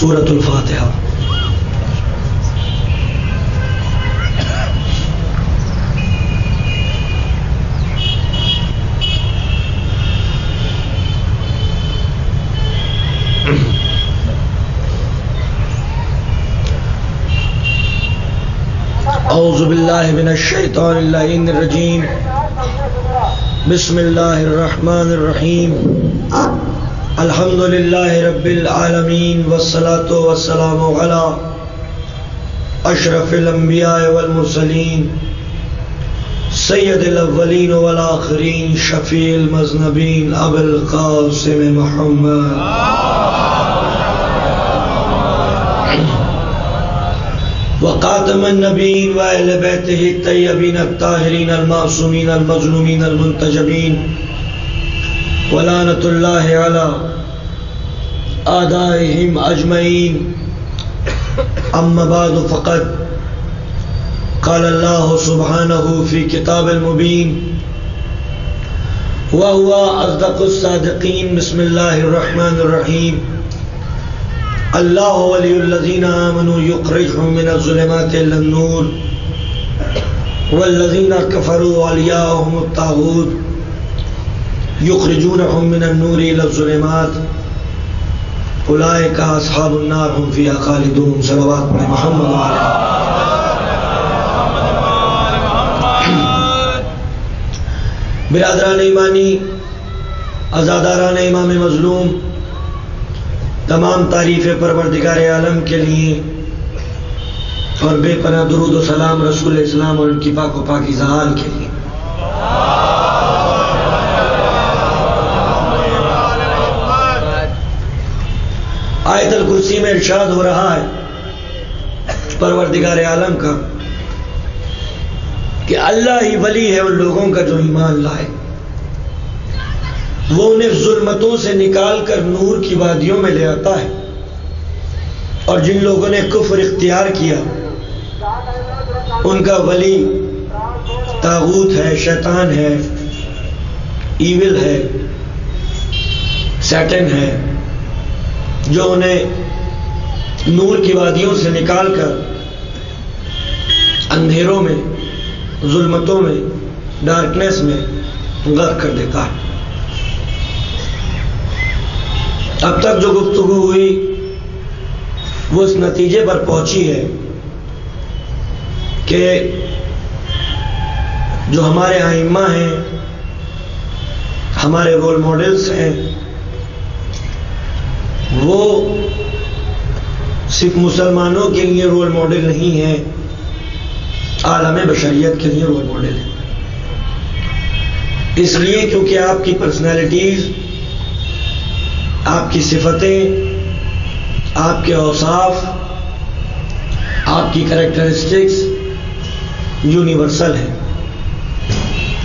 سورۃ الفاتحہ۔ اعوذ باللہ من الشیطان اللعین الرجیم، بسم اللہ الرحمن الرحیم، الحمد للہ رب العالمین، والصلاة والسلام علی اشرف الانبیاء والمرسلین، سید الاولین والآخرین، شفیع المذنبین، ابو القاسم محمد وخاتم النبیین وأہل بیتہ الطیبین الطاہرین المعصومین المظلومین المنتجبین، ولعنۃ اللہ علی اعدائہم اجمعین۔ اما بعد فقد قال اللہ سبحانہ فی کتاب المبین وهو اصدق الصادقین۔ بسم اللہ الرحمن الرحیم، اللہ ولی الذین آمنوا یخرجهم من الظلمات الی النور والذین کفروا اولیاؤہم الطاغوت یخرجونہم من النور الی الظلمات اولئک اصحاب النار هم فیہا خالدون۔ صلوات محمد علیہ۔ برادران ایمانی، عزاداران امام مظلوم، تمام تعریف پروردگار عالم کے لیے اور بے پناہ درود و سلام رسول اسلام اور ان کی پاک و پاکیزہ آل کے لیے۔ آیت الکرسی میں ارشاد ہو رہا ہے پروردگار عالم کا کہ اللہ ہی ولی ہے ان لوگوں کا جو ایمان لائے، وہ انہیں ظلمتوں سے نکال کر نور کی وادیوں میں لے آتا ہے، اور جن لوگوں نے کفر اختیار کیا ان کا ولی طاغوت ہے، شیطان ہے، ایول ہے، سیٹن ہے، جو انہیں نور کی وادیوں سے نکال کر اندھیروں میں، ظلمتوں میں، ڈارکنیس میں غرق کر دیتا ہے۔ اب تک جو گفتگو ہوئی وہ اس نتیجے پر پہنچی ہے کہ جو ہمارے ائمہ ہیں، ہمارے رول ماڈلز ہیں، وہ صرف مسلمانوں کے لیے رول ماڈل نہیں ہیں، عالم بشریت کے لیے رول ماڈل ہیں۔ اس لیے کیونکہ آپ کی پرسنالٹیز، آپ کی صفتیں، آپ کے اوصاف، آپ کی کریکٹرسٹکس یونیورسل ہیں،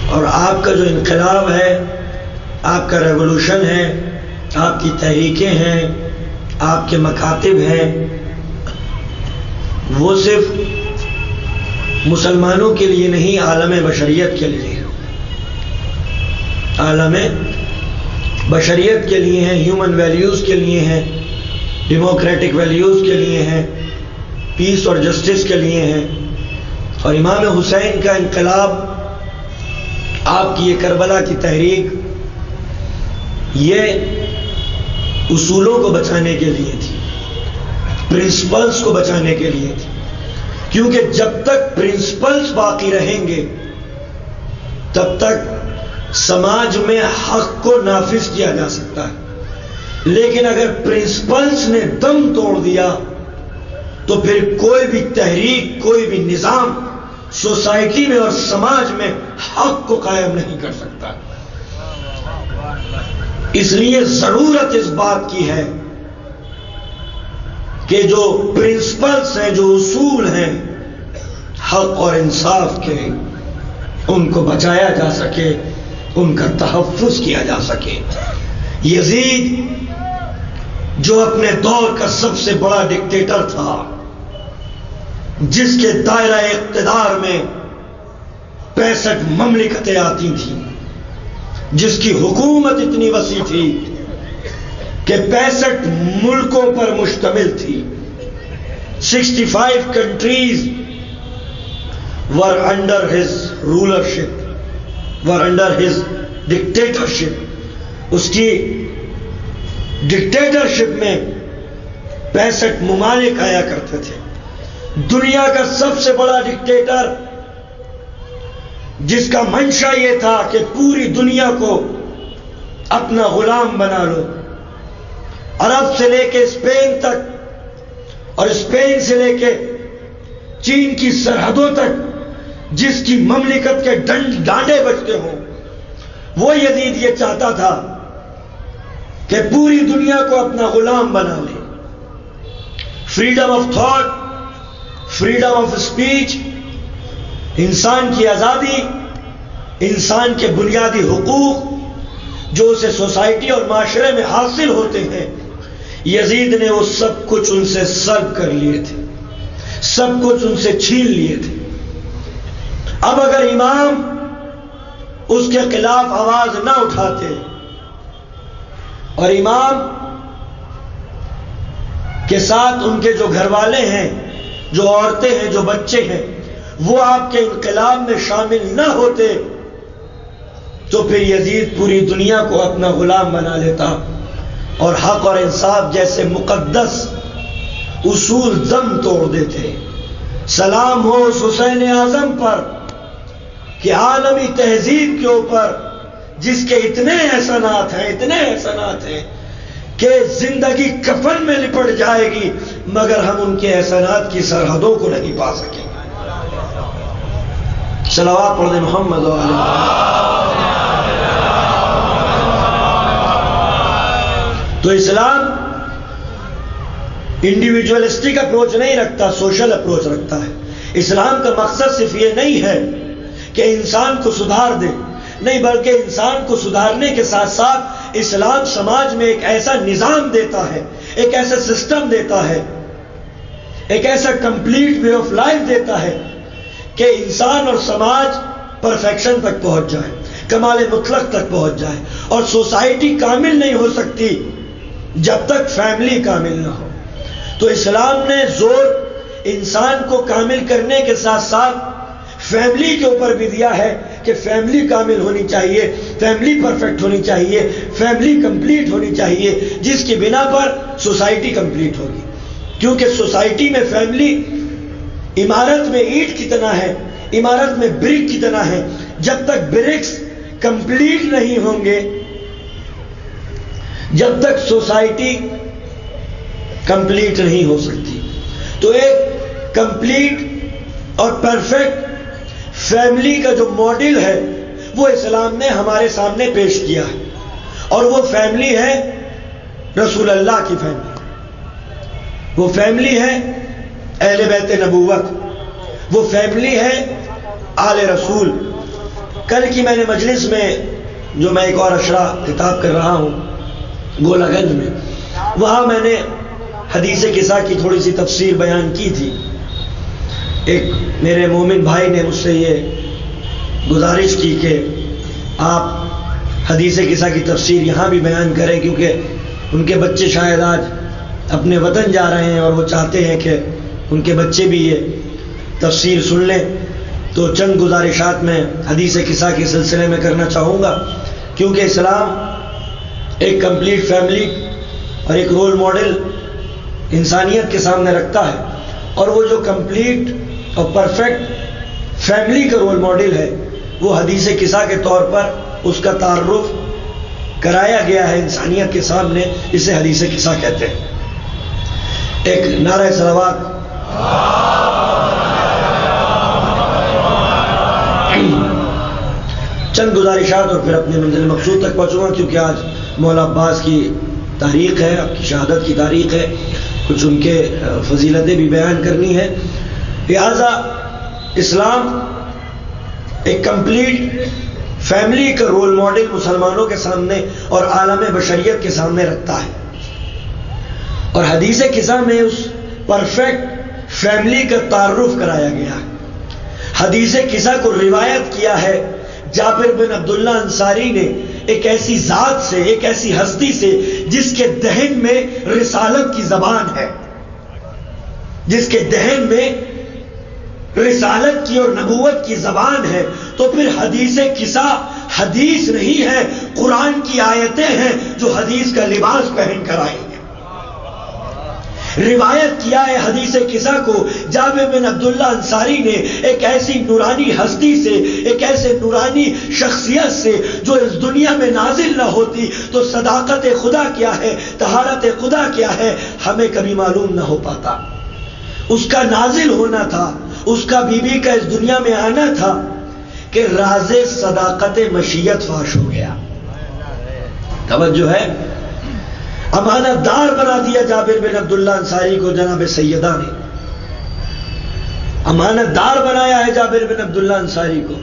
اور آپ کا جو انقلاب ہے، آپ کا ریولوشن ہے، آپ کی تحریکیں ہیں، آپ کے مکاتب ہیں، وہ صرف مسلمانوں کے لیے نہیں، عالم بشریت کے لیے، عالم بشریت کے لیے ہیں، ہیومن ویلیوز کے لیے ہیں، ڈیموکریٹک ویلیوز کے لیے ہیں، پیس اور جسٹس کے لیے ہیں۔ اور امام حسین کا انقلاب، آپ کی یہ کربلا کی تحریک، یہ اصولوں کو بچانے کے لیے تھی، پرنسپلز کو بچانے کے لیے تھی، کیونکہ جب تک پرنسپلز باقی رہیں گے تب تک سماج میں حق کو نافذ کیا جا سکتا ہے، لیکن اگر پرنسپلز نے دم توڑ دیا تو پھر کوئی بھی تحریک، کوئی بھی نظام سوسائٹی میں اور سماج میں حق کو قائم نہیں کر سکتا۔ اس لیے ضرورت اس بات کی ہے کہ جو پرنسپلز ہیں، جو اصول ہیں حق اور انصاف کے، ان کو بچایا جا سکے، ان کا تحفظ کیا جا سکے۔ یزید جو اپنے دور کا سب سے بڑا ڈکٹیٹر تھا، جس کے دائرہ اقتدار میں 65 مملکتیں آتی تھیں، جس کی حکومت اتنی وسیع تھی کہ 65 ملکوں پر مشتمل تھی. 65 countries were under his rulership, were under his dictatorship. اس کی ڈکٹیٹرشپ میں 65 ممالک آیا کرتے تھے. دنیا کا سب سے بڑا ڈکٹیٹر جس کا منشا یہ تھا کہ پوری دنیا کو اپنا غلام بنا لو، عرب سے لے کے اسپین تک اور اسپین سے لے کے چین کی سرحدوں تک جس کی مملکت کے ڈانڈے بجتے ہوں، وہ یزید یہ چاہتا تھا کہ پوری دنیا کو اپنا غلام بنا لے. Freedom of thought, freedom of speech, انسان کی آزادی، انسان کے بنیادی حقوق جو اسے سوسائٹی اور معاشرے میں حاصل ہوتے ہیں، یزید نے وہ سب کچھ ان سے سلب کر لیے تھے، سب کچھ ان سے چھین لیے تھے. اب اگر امام اس کے خلاف آواز نہ اٹھاتے اور امام کے ساتھ ان کے جو گھر والے ہیں، جو عورتیں ہیں، جو بچے ہیں، وہ آپ کے انقلاب میں شامل نہ ہوتے تو پھر یزید پوری دنیا کو اپنا غلام بنا لیتا اور حق اور انصاف جیسے مقدس اصول دم توڑ دیتے. سلام ہو اس حسین اعظم پر کہ عالمی تہذیب کے اوپر جس کے اتنے احسانات ہیں، اتنے احسانات ہیں کہ زندگی کفن میں لپٹ جائے گی مگر ہم ان کے احسانات کی سرحدوں کو نہیں پا سکیں گے. صلوات پڑھ دیں محمد و علیہ. تو اسلام انڈیویجولسٹک اپروچ نہیں رکھتا، سوشل اپروچ رکھتا ہے. اسلام کا مقصد صرف یہ نہیں ہے کہ انسان کو سدھار دے، نہیں، بلکہ انسان کو سدھارنے کے ساتھ ساتھ اسلام سماج میں ایک ایسا نظام دیتا ہے، ایک ایسا سسٹم دیتا ہے، ایک ایسا کمپلیٹ وے آف لائف دیتا ہے کہ انسان اور سماج پرفیکشن تک پہنچ جائے، کمال مطلق تک پہنچ جائے. اور سوسائٹی کامل نہیں ہو سکتی جب تک فیملی کامل نہ ہو. تو اسلام نے زور انسان کو کامل کرنے کے ساتھ ساتھ فیملی کے اوپر بھی دیا ہے کہ فیملی کامل ہونی چاہیے، فیملی پرفیکٹ ہونی چاہیے، فیملی کمپلیٹ ہونی چاہیے، جس کی بنا پر سوسائٹی کمپلیٹ ہوگی. کیونکہ سوسائٹی میں فیملی عمارت میں اینٹ کی طرح ہے، عمارت میں برک کی طرح ہے. جب تک برکس کمپلیٹ نہیں ہوں گے، جب تک سوسائٹی کمپلیٹ نہیں ہو سکتی. تو ایک کمپلیٹ اور پرفیکٹ فیملی کا جو ماڈل ہے وہ اسلام نے ہمارے سامنے پیش کیا ہے، اور وہ فیملی ہے رسول اللہ کی فیملی، وہ فیملی ہے اہل بیت نبوت، وہ فیملی ہے آل رسول. کل کی میں نے مجلس میں جو میں ایک اور اشرا خطاب کر رہا ہوں گولہ گنج میں، وہاں میں نے حدیث قصہ کی تھوڑی سی تفسیر بیان کی تھی. ایک میرے مومن بھائی نے مجھ سے یہ گزارش کی کہ آپ حدیث قصہ کی تفسیر یہاں بھی بیان کریں، کیونکہ ان کے بچے شاید آج اپنے وطن جا رہے ہیں اور وہ چاہتے ہیں کہ ان کے بچے بھی یہ تفسیر سن لیں. تو چند گزارشات میں حدیث قصہ کے سلسلے میں کرنا چاہوں گا، کیونکہ اسلام ایک کمپلیٹ فیملی اور ایک رول ماڈل انسانیت کے سامنے رکھتا ہے. اور وہ جو کمپلیٹ اور پرفیکٹ فیملی کا رول ماڈل ہے وہ حدیث قصہ کے طور پر اس کا تعارف کرایا گیا ہے انسانیت کے سامنے. اسے حدیث قصہ کہتے ہیں. ایک نعرہ صلوات. چند گزارشات اور پھر اپنے منزل مقصود تک پہنچوں گا، کیونکہ آج مولا عباس کی تاریخ ہے، آپ کی شہادت کی تاریخ ہے، کچھ ان کے فضیلتیں بھی بیان کرنی ہے. لہذا اسلام ایک کمپلیٹ فیملی کا رول ماڈل مسلمانوں کے سامنے اور عالم بشریت کے سامنے رکھتا ہے. اور حدیث قصہ میں اس پرفیکٹ فیملی کا تعارف کرایا گیا ہے. حدیث قصہ کو روایت کیا ہے جابر بن عبداللہ انصاری نے ایک ایسی ذات سے، ایک ایسی ہستی سے جس کے دہن میں رسالت کی زبان ہے، جس کے دہن میں رسالت کی اور نبوت کی زبان ہے، تو پھر حدیث قصہ حدیث نہیں ہے، قرآن کی آیتیں ہیں جو حدیث کا لباس پہن کر آئی ہیں۔ روایت کیا ہے حدیث قصہ کو جابر بن عبداللہ انصاری نے ایک ایسی نورانی ہستی سے، ایک ایسے نورانی شخصیت سے جو اس دنیا میں نازل نہ ہوتی تو صداقت خدا کیا ہے، طہارت خدا کیا ہے، ہمیں کبھی معلوم نہ ہو پاتا۔ اس کا نازل ہونا تھا، اس کا بی بی کا اس دنیا میں آنا تھا کہ راز صداقت مشیت فاش ہو گیا۔ توجہ ہے، امانت دار بنا دیا جابر بن عبداللہ انصاری کو جناب سیدہ نے، امانت دار بنایا ہے جابر بن عبداللہ انصاری کو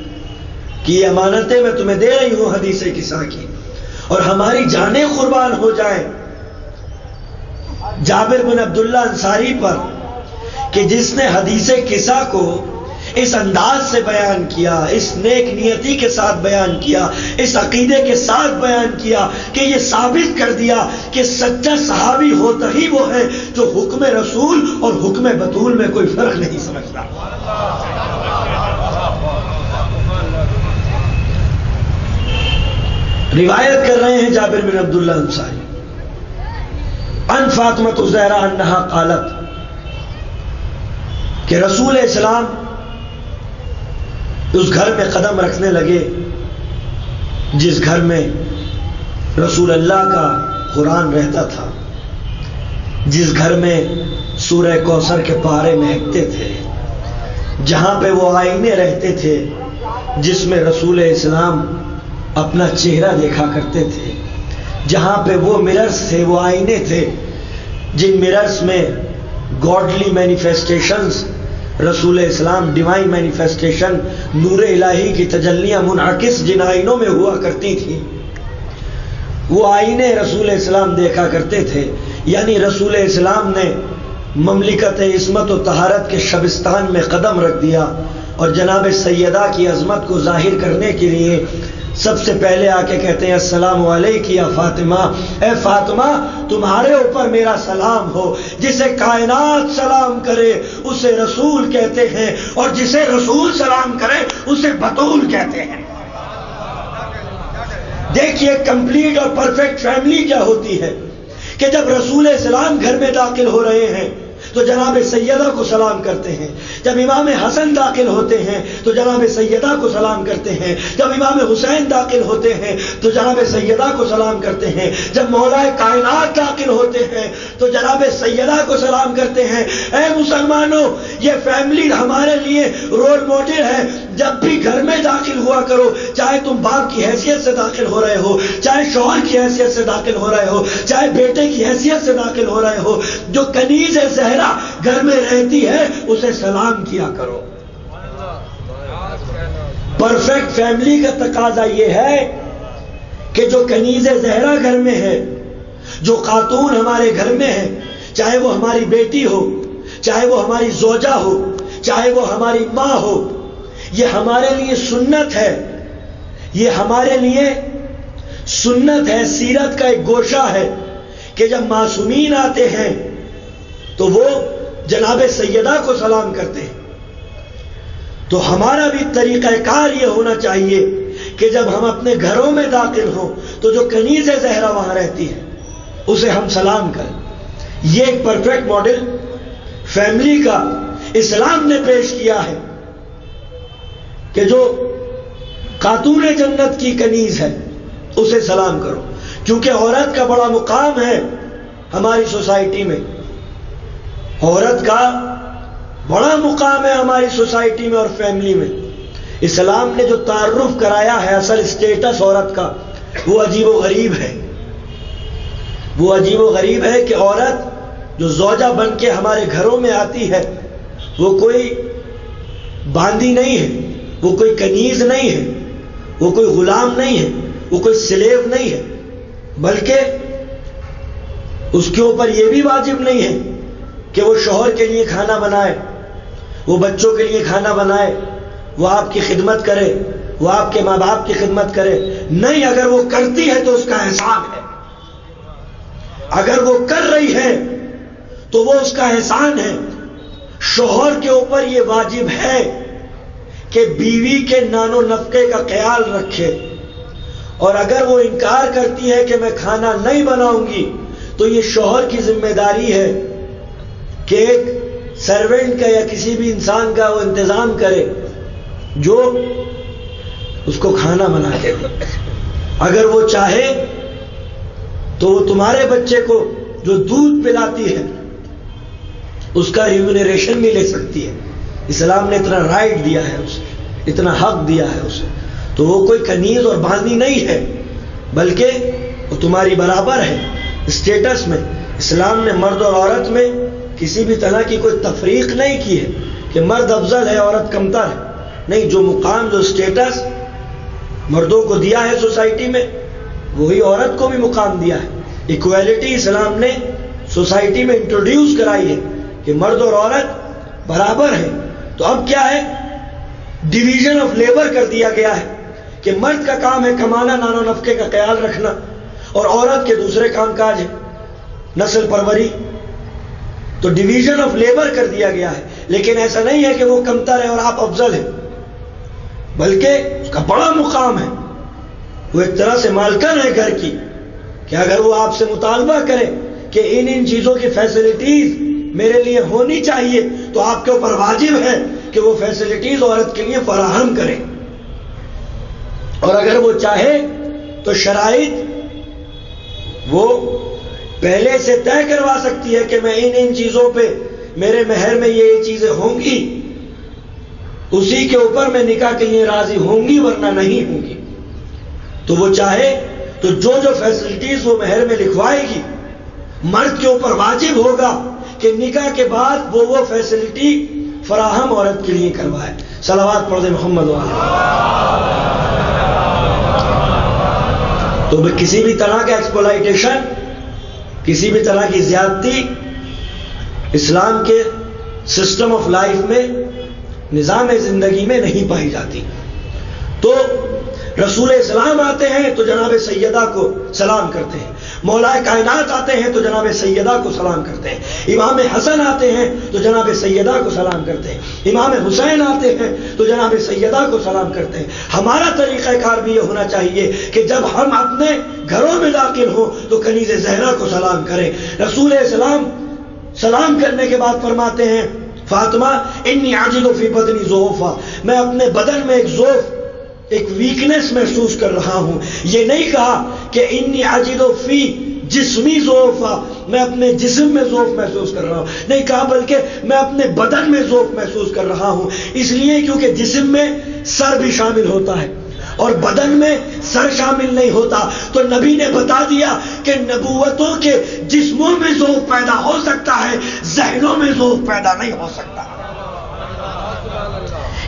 کہ یہ امانتیں میں تمہیں دے رہی ہوں حدیث قصہ کی، اور ہماری جانیں قربان ہو جائیں جابر بن عبداللہ انصاری پر کہ جس نے حدیث قصہ کو اس انداز سے بیان کیا، اس نیک نیتی کے ساتھ بیان کیا، اس عقیدے کے ساتھ بیان کیا کہ یہ ثابت کر دیا کہ سچا صحابی ہوتا ہی وہ ہے جو حکم رسول اور حکم بطول میں کوئی فرق نہیں سمجھتا۔ روایت کر رہے ہیں جابر بن عبداللہ انصاری ان فاطمہ الزہرا انہا قالت کہ رسول اسلام اس گھر میں قدم رکھنے لگے جس گھر میں رسول اللہ کا قرآن رہتا تھا، جس گھر میں سورہ کوثر کے پارے مہکتے تھے، جہاں پہ وہ آئینے رہتے تھے جس میں رسول اسلام اپنا چہرہ دیکھا کرتے تھے، جہاں پہ وہ مررز تھے، وہ آئینے تھے جن مررز میں گاڈلی مینیفیسٹیشنز، رسول اسلام ڈیوائن مینیفیسٹیشن، نور الہی کی تجلیاں منعکس جن آئینوں میں ہوا کرتی تھی، وہ آئینے رسول اسلام دیکھا کرتے تھے۔ یعنی رسول اسلام نے مملکت عصمت و طہارت کے شبستان میں قدم رکھ دیا، اور جناب سیدہ کی عظمت کو ظاہر کرنے کے لیے سب سے پہلے آ کے کہتے ہیں السلام علیک یا فاطمہ، اے فاطمہ تمہارے اوپر میرا سلام ہو۔ جسے کائنات سلام کرے اسے رسول کہتے ہیں، اور جسے رسول سلام کرے اسے بطول کہتے ہیں۔ دیکھیے کمپلیٹ اور پرفیکٹ فیملی کیا ہوتی ہے کہ جب رسول اسلام گھر میں داخل ہو رہے ہیں تو جناب سیدہ کو سلام کرتے ہیں، جب امام حسن داخل ہوتے ہیں تو جناب سیدہ کو سلام کرتے ہیں، جب امام حسین داخل ہوتے ہیں تو جناب سیدہ کو سلام کرتے ہیں، جب مولا کائنات داخل ہوتے ہیں تو جناب سیدہ کو سلام کرتے ہیں۔ اے مسلمانوں، یہ فیملی ہمارے لیے رول ماڈل ہے۔ جب بھی گھر میں داخل ہوا کرو، چاہے تم باپ کی حیثیت سے داخل ہو رہے ہو، چاہے شوہر کی حیثیت سے داخل ہو رہے ہو، چاہے بیٹے کی حیثیت سے داخل ہو رہے ہو، جو کنیز زہرا گھر میں رہتی ہے اسے سلام کیا کرو۔ پرفیکٹ فیملی کا تقاضا یہ ہے کہ جو کنیز زہرا گھر میں ہے، جو خاتون ہمارے گھر میں ہے، چاہے وہ ہماری بیٹی ہو، چاہے وہ ہماری زوجہ ہو، چاہے وہ ہماری ماں ہو، یہ ہمارے لیے سنت ہے، یہ ہمارے لیے سنت ہے، سیرت کا ایک گوشہ ہے کہ جب معصومین آتے ہیں تو وہ جناب سیدہ کو سلام کرتے ہیں۔ تو ہمارا بھی طریقہ کار یہ ہونا چاہیے کہ جب ہم اپنے گھروں میں داخل ہوں تو جو کنیز زہرا وہاں رہتی ہے اسے ہم سلام کریں۔ یہ ایک پرفیکٹ ماڈل فیملی کا اسلام نے پیش کیا ہے کہ جو خاتون جنت کی کنیز ہے اسے سلام کرو، کیونکہ عورت کا بڑا مقام ہے ہماری سوسائٹی میں، عورت کا بڑا مقام ہے ہماری سوسائٹی میں اور فیملی میں۔ اسلام نے جو تعارف کرایا ہے اصل اسٹیٹس عورت کا، وہ عجیب و غریب ہے۔ وہ عجیب و غریب ہے کہ عورت جو زوجہ بن کے ہمارے گھروں میں آتی ہے وہ کوئی باندی نہیں ہے، وہ کوئی کنیز نہیں ہے، وہ کوئی غلام نہیں ہے، وہ کوئی سلیو نہیں ہے، بلکہ اس کے اوپر یہ بھی واجب نہیں ہے کہ وہ شوہر کے لیے کھانا بنائے، وہ بچوں کے لیے کھانا بنائے، وہ آپ کی خدمت کرے، وہ آپ کے ماں باپ کی خدمت کرے؟ نہیں، اگر وہ کرتی ہے تو اس کا احسان ہے، اگر وہ کر رہی ہے تو وہ اس کا احسان ہے۔ شوہر کے اوپر یہ واجب ہے کہ بیوی کے نان و نفقے کا خیال رکھے، اور اگر وہ انکار کرتی ہے کہ میں کھانا نہیں بناؤں گی تو یہ شوہر کی ذمہ داری ہے کہ ایک سرونٹ کا یا کسی بھی انسان کا وہ انتظام کرے جو اس کو کھانا بنا کے دے۔ اگر وہ چاہے تو وہ تمہارے بچے کو جو دودھ پلاتی ہے اس کا ریمونریشن بھی لے سکتی ہے۔ اسلام نے اتنا رائٹ دیا ہے اسے، اتنا حق دیا ہے اسے، تو وہ کوئی کنیز اور باندھی نہیں ہے، بلکہ وہ تمہاری برابر ہے اسٹیٹس میں۔ اسلام نے مرد اور عورت میں کسی بھی طرح کی کوئی تفریق نہیں کی ہے کہ مرد افضل ہے عورت کمتر ہے، نہیں، جو مقام جو اسٹیٹس مردوں کو دیا ہے سوسائٹی میں وہی عورت کو بھی مقام دیا ہے۔ ایکویلٹی اسلام نے سوسائٹی میں انٹروڈیوس کرائی ہے کہ مرد اور عورت برابر ہیں۔ تو اب کیا ہے، ڈویژن آف لیبر کر دیا گیا ہے کہ مرد کا کام ہے کمانا، نان و نفقے کا خیال رکھنا، اور عورت کے دوسرے کام کاج ہے نسل پروری۔ تو ڈویژن آف لیبر کر دیا گیا ہے، لیکن ایسا نہیں ہے کہ وہ کمتر ہے اور آپ افضل ہیں، بلکہ اس کا بڑا مقام ہے، وہ ایک طرح سے مالکن ہے گھر کی، کہ اگر وہ آپ سے مطالبہ کرے کہ ان چیزوں کی فیسلٹیز میرے لیے ہونی چاہیے تو آپ کے اوپر واجب ہے کہ وہ فیسلٹیز عورت کے لیے فراہم کرے، اور اگر وہ چاہے تو شرائط وہ پہلے سے طے کروا سکتی ہے کہ میں ان چیزوں پہ میرے مہر میں یہ چیزیں ہوں گی، اسی کے اوپر میں نکاح کے لیے راضی ہوں گی ورنہ نہیں ہوں گی۔ تو وہ چاہے تو جو فیسلٹیز وہ مہر میں لکھوائے گی مرد کے اوپر واجب ہوگا کہ نکاح کے بعد وہ فیسلٹی فراہم عورت کے لیے کروائے۔ صلوات پڑھ دے محمد علیہ۔ تو کسی بھی طرح کا ایکسپلائٹیشن، کسی بھی طرح کی زیادتی اسلام کے سسٹم آف لائف میں، نظام زندگی میں نہیں پائی جاتی۔ تو رسول اسلام آتے ہیں تو جناب سیدہ کو سلام کرتے ہیں، مولا کائنات آتے ہیں تو جناب سیدہ کو سلام کرتے ہیں، امام حسن آتے ہیں تو جناب سیدہ کو سلام کرتے ہیں، امام حسین آتے ہیں تو جناب سیدہ کو سلام کرتے ہیں۔ ہمارا طریقہ کار بھی یہ ہونا چاہیے کہ جب ہم اپنے گھروں میں داخل ہوں تو کنیز زہرا کو سلام کریں۔ رسول اسلام سلام کرنے کے بعد فرماتے ہیں، فاطمہ انی عاجز فی بدنی ضعفا، میں اپنے بدن میں ایک ضعف، ایک ویکنس محسوس کر رہا ہوں۔ یہ نہیں کہا کہ انی عاجز فی جسمی ضعفا، میں اپنے جسم میں ضعف محسوس کر رہا ہوں، نہیں کہا بلکہ میں اپنے بدن میں ضعف محسوس کر رہا ہوں۔ اس لیے کیونکہ جسم میں سر بھی شامل ہوتا ہے اور بدن میں سر شامل نہیں ہوتا، تو نبی نے بتا دیا کہ نبوتوں کے جسموں میں ذوق پیدا ہو سکتا ہے، ذہنوں میں ذوق پیدا نہیں ہو سکتا۔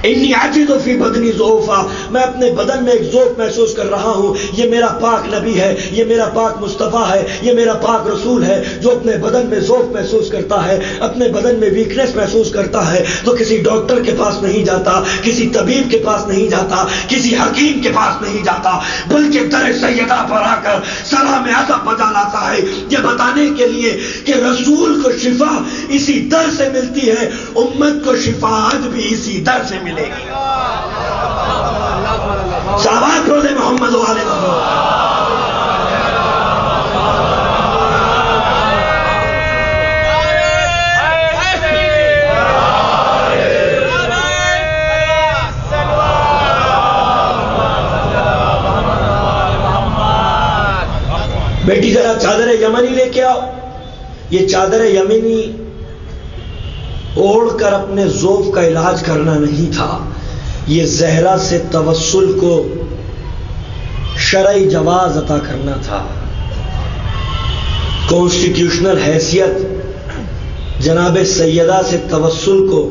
انی عاجز فی بدنی ضعفا، میں اپنے بدن میں ایک ذوق محسوس کر رہا ہوں۔ یہ میرا پاک نبی ہے، یہ میرا پاک مصطفیٰ ہے، یہ میرا پاک رسول ہے جو اپنے بدن میں ذوق محسوس کرتا ہے، اپنے بدن میں ویکنس محسوس کرتا ہے تو کسی ڈاکٹر کے پاس نہیں جاتا، کسی طبیب کے پاس نہیں جاتا، کسی حکیم کے پاس نہیں جاتا، بلکہ در سیدہ پر آ کر سلام ادب بجا لاتا ہے، یہ بتانے کے لیے کہ رسول کو شفا اسی در سے ملتی ہے، امت کو شفاعت بھی اسی در سے ملے گی۔ صحابہ پڑھ دے محمد والے محمد۔ بیٹی ذرا چادر یمنی لے کے آؤ۔ یہ چادر یمنی اوڑھ کر اپنے ذوف کا علاج کرنا نہیں تھا، یہ زہرا سے توسل کو شرعی جواز عطا کرنا تھا، کانسٹیٹیوشنل حیثیت جناب سیدہ سے توسل کو،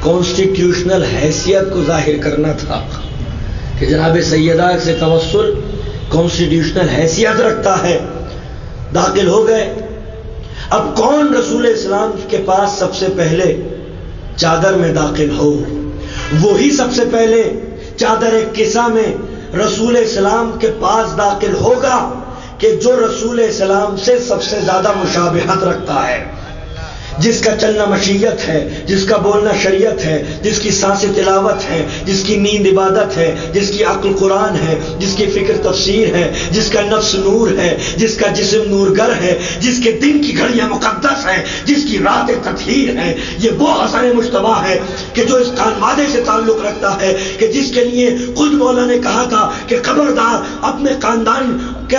کانسٹیٹیوشنل حیثیت کو ظاہر کرنا تھا کہ جناب سیدہ سے توسل کانسٹیٹیوشنل حیثیت رکھتا ہے۔ داخل ہو گئے۔ اب کون رسول اسلام کے پاس سب سے پہلے چادر میں داخل ہو؟ وہی سب سے پہلے چادر قصہ میں رسول اسلام کے پاس داخل ہوگا کہ جو رسول اسلام سے سب سے زیادہ مشابہت رکھتا ہے، جس کا چلنا مشیت ہے، جس کا بولنا شریعت ہے، جس کی سانسیں تلاوت ہے، جس کی نیند عبادت ہے، جس کی عقل قرآن ہے، جس کی فکر تفسیر ہے، جس کا نفس نور ہے، جس کا جسم نورگر ہے، جس کے دن کی گھڑیاں مقدس ہیں، جس کی راتیں تطہیر ہیں۔ یہ وہ حسن مجتبیٰ ہے کہ جو اس خانوادے سے تعلق رکھتا ہے، کہ جس کے لیے خود مولا نے کہا تھا کہ خبردار اپنے خاندان کہ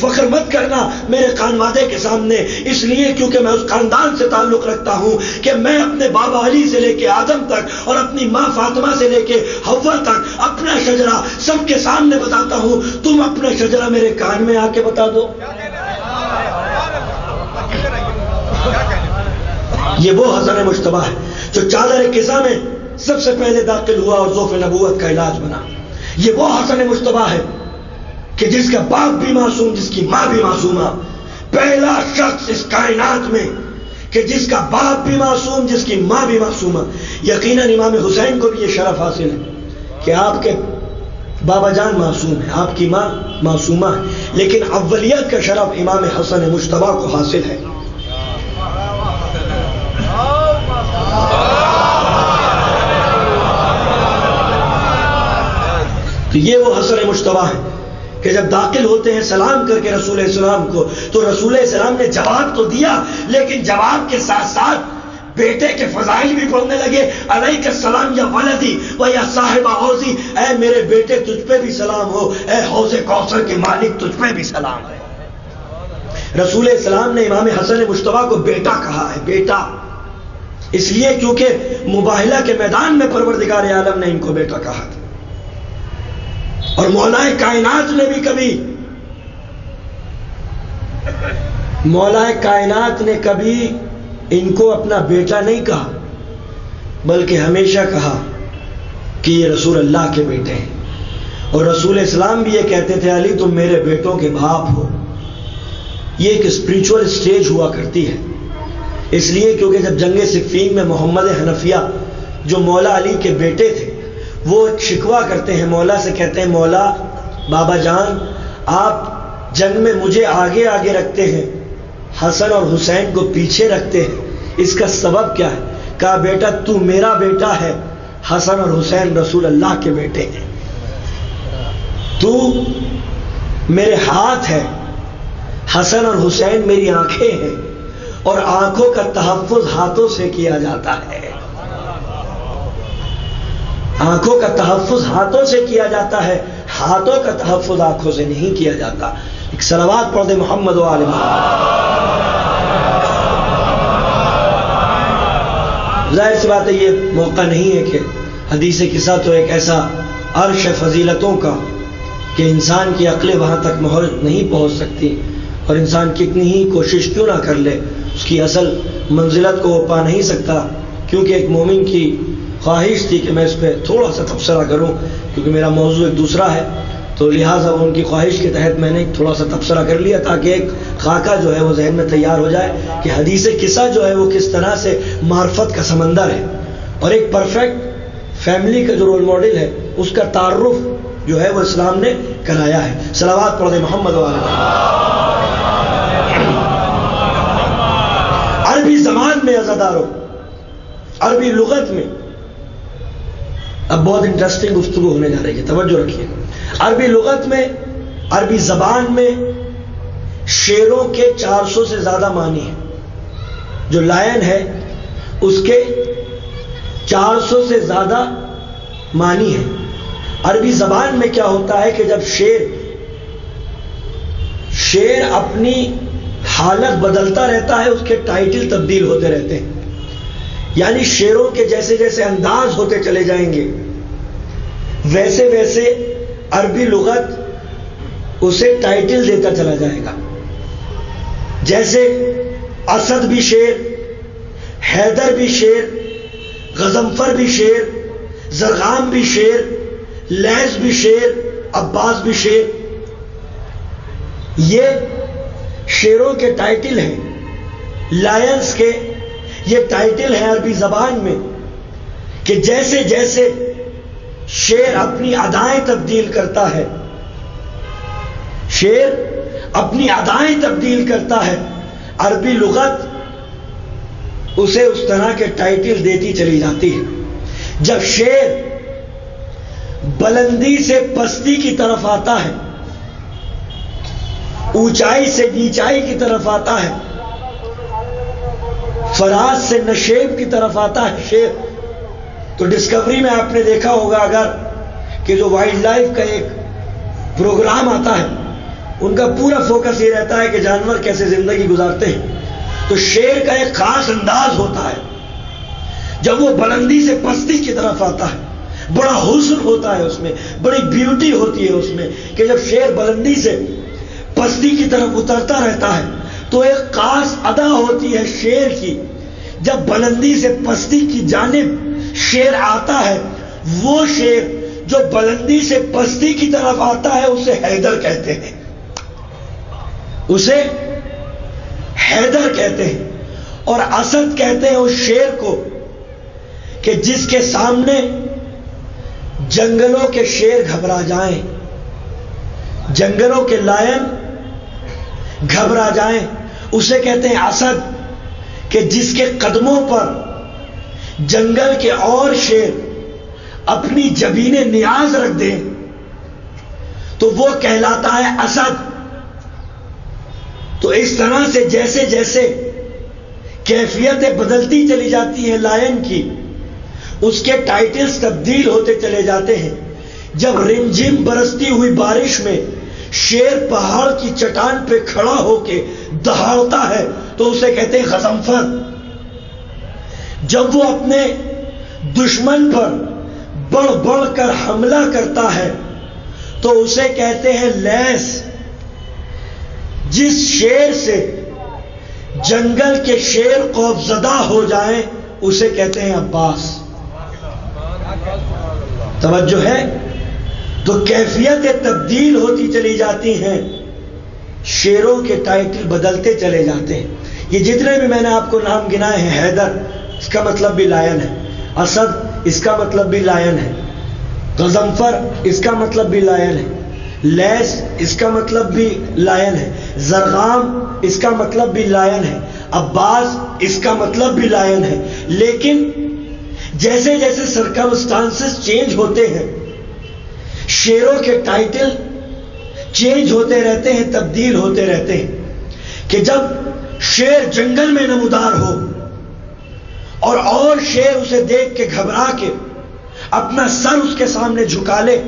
فخر مت کرنا میرے خانوادے کے سامنے، اس لیے کیونکہ میں اس خاندان سے تعلق رکھتا ہوں کہ میں اپنے بابا علی سے لے کے آدم تک اور اپنی ماں فاطمہ سے لے کے حوا تک اپنا شجرہ سب کے سامنے بتاتا ہوں، تم اپنا شجرہ میرے کان میں آ کے بتا دو۔ یہ وہ حسن مجتبیٰ ہے جو چادر قصہ میں سب سے پہلے داخل ہوا اور ذوف نبوت کا علاج بنا۔ یہ وہ حسن مجتبیٰ ہے کہ جس کا باپ بھی معصوم، جس کی ماں بھی معصومہ، پہلا شخص اس کائنات میں کہ جس کا باپ بھی معصوم، جس کی ماں بھی معصومہ۔ یقیناً امام حسین کو بھی یہ شرف حاصل ہے کہ آپ کے بابا جان معصوم ہے، آپ کی ماں معصومہ ہے، لیکن اولیت کا شرف امام حسن مجتبیٰ کو حاصل ہے۔ تو یہ وہ حسن مجتبیٰ ہے کہ جب داخل ہوتے ہیں سلام کر کے رسول السلام کو، تو رسول السلام نے جواب تو دیا، لیکن جواب کے ساتھ ساتھ بیٹے کے فضائل بھی پڑھنے لگے۔ علیک السلام یا ولدی و یا صاحب حوضی، اے میرے بیٹے تجھ پہ بھی سلام ہو، اے حوض کوثر کے مالک تجھ پہ بھی سلام ہو۔ رسول السلام نے امام حسن مجتبیٰ کو بیٹا کہا ہے، بیٹا اس لیے کیونکہ مباہلہ کے میدان میں پروردگار عالم نے ان کو بیٹا کہا تھا، اور مولا کائنات نے بھی کبھی ان کو اپنا بیٹا نہیں کہا، بلکہ ہمیشہ کہا کہ یہ رسول اللہ کے بیٹے ہیں۔ اور رسول اسلام بھی یہ کہتے تھے علی تم میرے بیٹوں کے باپ ہو۔ یہ ایک اسپریچول سٹیج ہوا کرتی ہے، اس لیے کیونکہ جب جنگ صفین میں محمد حنفیہ جو مولا علی کے بیٹے تھے، وہ شکوہ کرتے ہیں مولا سے، کہتے ہیں مولا بابا جان آپ جنگ میں مجھے آگے آگے رکھتے ہیں، حسن اور حسین کو پیچھے رکھتے ہیں، اس کا سبب کیا ہے؟ کہا بیٹا تو میرا بیٹا ہے، حسن اور حسین رسول اللہ کے بیٹے ہیں، تو میرے ہاتھ ہے، حسن اور حسین میری آنکھیں ہیں، اور آنکھوں کا تحفظ ہاتھوں سے کیا جاتا ہے، آنکھوں کا تحفظ ہاتھوں سے کیا جاتا ہے، ہاتھوں کا تحفظ آنکھوں سے نہیں کیا جاتا۔ ایک صلوات پڑھ دے محمد و آل محمد۔ ظاہر سی بات ہے یہ موقع نہیں ہے کہ حدیث قصہ تو ایک ایسا عرش فضیلتوں کا کہ انسان کی عقلیں وہاں تک نہیں پہنچ سکتی، اور انسان کتنی ہی کوشش کیوں نہ کر لے اس کی اصل منزلت کو وہ پا نہیں سکتا، کیونکہ ایک مومن کی خواہش تھی کہ میں اس پہ تھوڑا سا تبصرہ کروں، کیونکہ میرا موضوع ایک دوسرا ہے، تو لہٰذا ان کی خواہش کے تحت میں نے تھوڑا سا تبصرہ کر لیا تاکہ ایک خاکہ جو ہے وہ ذہن میں تیار ہو جائے کہ حدیث قصہ جو ہے وہ کس طرح سے معرفت کا سمندر ہے، اور ایک پرفیکٹ فیملی کا جو رول ماڈل ہے اس کا تعارف جو ہے وہ اسلام نے کرایا ہے۔ صلوات پڑھ دے محمد و آل محمد۔ عربی زبان میں عزاداروں، عربی لغت میں اب بہت انٹرسٹنگ گفتگو ہونے جا رہی ہے، توجہ رکھیے۔ عربی لغت میں، عربی زبان میں شیروں کے 400 سے زیادہ معنی ہیں۔ جو لائن ہے اس کے 400 سے زیادہ معنی ہیں۔ عربی زبان میں کیا ہوتا ہے کہ جب شیر اپنی حالت بدلتا رہتا ہے، اس کے ٹائٹل تبدیل ہوتے رہتے ہیں، یعنی شیروں کے جیسے جیسے انداز ہوتے چلے جائیں گے ویسے ویسے عربی لغت اسے ٹائٹل دیتا چلا جائے گا۔ جیسے اسد بھی شیر، حیدر بھی شیر، غضنفر بھی شیر، زرغام بھی شیر، لیث بھی شیر، عباس بھی شیر، یہ شیروں کے ٹائٹل ہیں۔ لائنز کے یہ ٹائٹل ہیں عربی زبان میں کہ جیسے جیسے شیر اپنی ادائیں تبدیل کرتا ہے، شیر اپنی ادائیں تبدیل کرتا ہے، عربی لغت اسے اس طرح کے ٹائٹل دیتی چلی جاتی ہے۔ جب شیر بلندی سے پستی کی طرف آتا ہے، اونچائی سے نیچائی کی طرف آتا ہے، فراز سے نشیب کی طرف آتا ہے شیر، تو ڈسکوری میں آپ نے دیکھا ہوگا اگر کہ جو وائلڈ لائف کا ایک پروگرام آتا ہے، ان کا پورا فوکس یہ رہتا ہے کہ جانور کیسے زندگی گزارتے ہیں، تو شیر کا ایک خاص انداز ہوتا ہے جب وہ بلندی سے پستی کی طرف آتا ہے، بڑا حسن ہوتا ہے اس میں، بڑی بیوٹی ہوتی ہے اس میں، کہ جب شیر بلندی سے پستی کی طرف اترتا رہتا ہے تو ایک خاص ادا ہوتی ہے شیر کی۔ جب بلندی سے پستی کی جانب شیر آتا ہے، وہ شیر جو بلندی سے پستی کی طرف آتا ہے اسے حیدر کہتے ہیں، اسے حیدر کہتے ہیں۔ اور اسد کہتے ہیں اس شیر کو کہ جس کے سامنے جنگلوں کے شیر گھبرا جائیں، جنگلوں کے لائن گھبرا جائیں، اسے کہتے ہیں اسد، کہ جس کے قدموں پر جنگل کے اور شیر اپنی جبین نیاز رکھ دیں تو وہ کہلاتا ہے اسد۔ تو اس طرح سے جیسے جیسے کیفیتیں بدلتی چلی جاتی ہیں لائن کی، اس کے ٹائٹلز تبدیل ہوتے چلے جاتے ہیں۔ جب رمجھم برستی ہوئی بارش میں شیر پہاڑ کی چٹان پہ کھڑا ہو کے دہاڑتا ہے تو اسے کہتے ہیں غضنفر۔ جب وہ اپنے دشمن پر بڑھ بڑھ کر حملہ کرتا ہے تو اسے کہتے ہیں لیس۔ جس شیر سے جنگل کے شیر خوفزدہ ہو جائیں اسے کہتے ہیں عباس۔ توجہ ہے؟ تو کیفیتیں تبدیل ہوتی چلی جاتی ہیں، شیروں کے ٹائٹل بدلتے چلے جاتے ہیں۔ یہ جتنے بھی میں نے آپ کو نام گنائے ہیں، حیدر اس کا مطلب بھی لائن ہے، اسد اس کا مطلب بھی لائن ہے، غضنفر اس کا مطلب بھی لائن ہے، لیس اس کا مطلب بھی لائن ہے، زرغام اس کا مطلب بھی لائن ہے، عباس اس کا مطلب بھی لائن ہے۔ لیکن جیسے جیسے سرکمسٹانسز چینج ہوتے ہیں، شیروں کے ٹائٹل چینج ہوتے رہتے ہیں، تبدیل ہوتے رہتے ہیں، کہ جب شیر جنگل میں نمودار ہو اور شیر اسے دیکھ کے گھبرا کے اپنا سر اس کے سامنے جھکا لے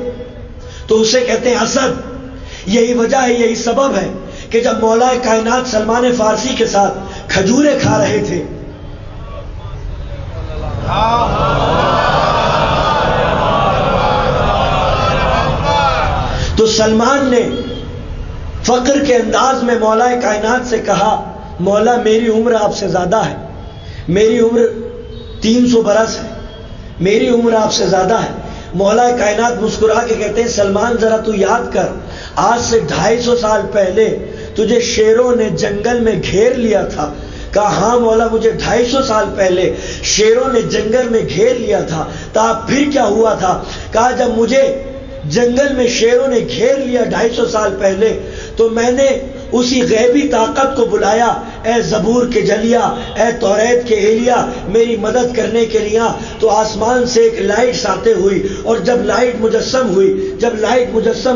تو اسے کہتے ہیں اسد۔ یہی وجہ ہے، یہی سبب ہے کہ جب مولا کائنات سلمان فارسی کے ساتھ کھجورے کھا رہے تھے تو سلمان نے فقر کے انداز میں مولا کائنات سے کہا، مولا میری عمر آپ سے زیادہ ہے، میری عمر 300 برس ہے، میری عمر آپ سے زیادہ ہے۔ مولا کائنات مسکرا کے کہتے ہیں سلمان ذرا تو یاد کر، آج سے 250 سال پہلے تجھے شیروں نے جنگل میں گھیر لیا تھا۔ کہا ہاں مولا مجھے 250 سال پہلے شیروں نے جنگل میں گھیر لیا تھا، تا پھر کیا ہوا تھا؟ کہا جب مجھے جنگل میں شیروں نے گھیر لیا 250 سال پہلے تو میں نے اسی غیبی طاقت کو بلایا، اے زبور کے جلیا، اے توریت کے ایلیا، میری مدد کرنے کے لیے۔ تو آسمان سے ایک لائٹ آتے ہوئی، اور جب لائٹ مجسم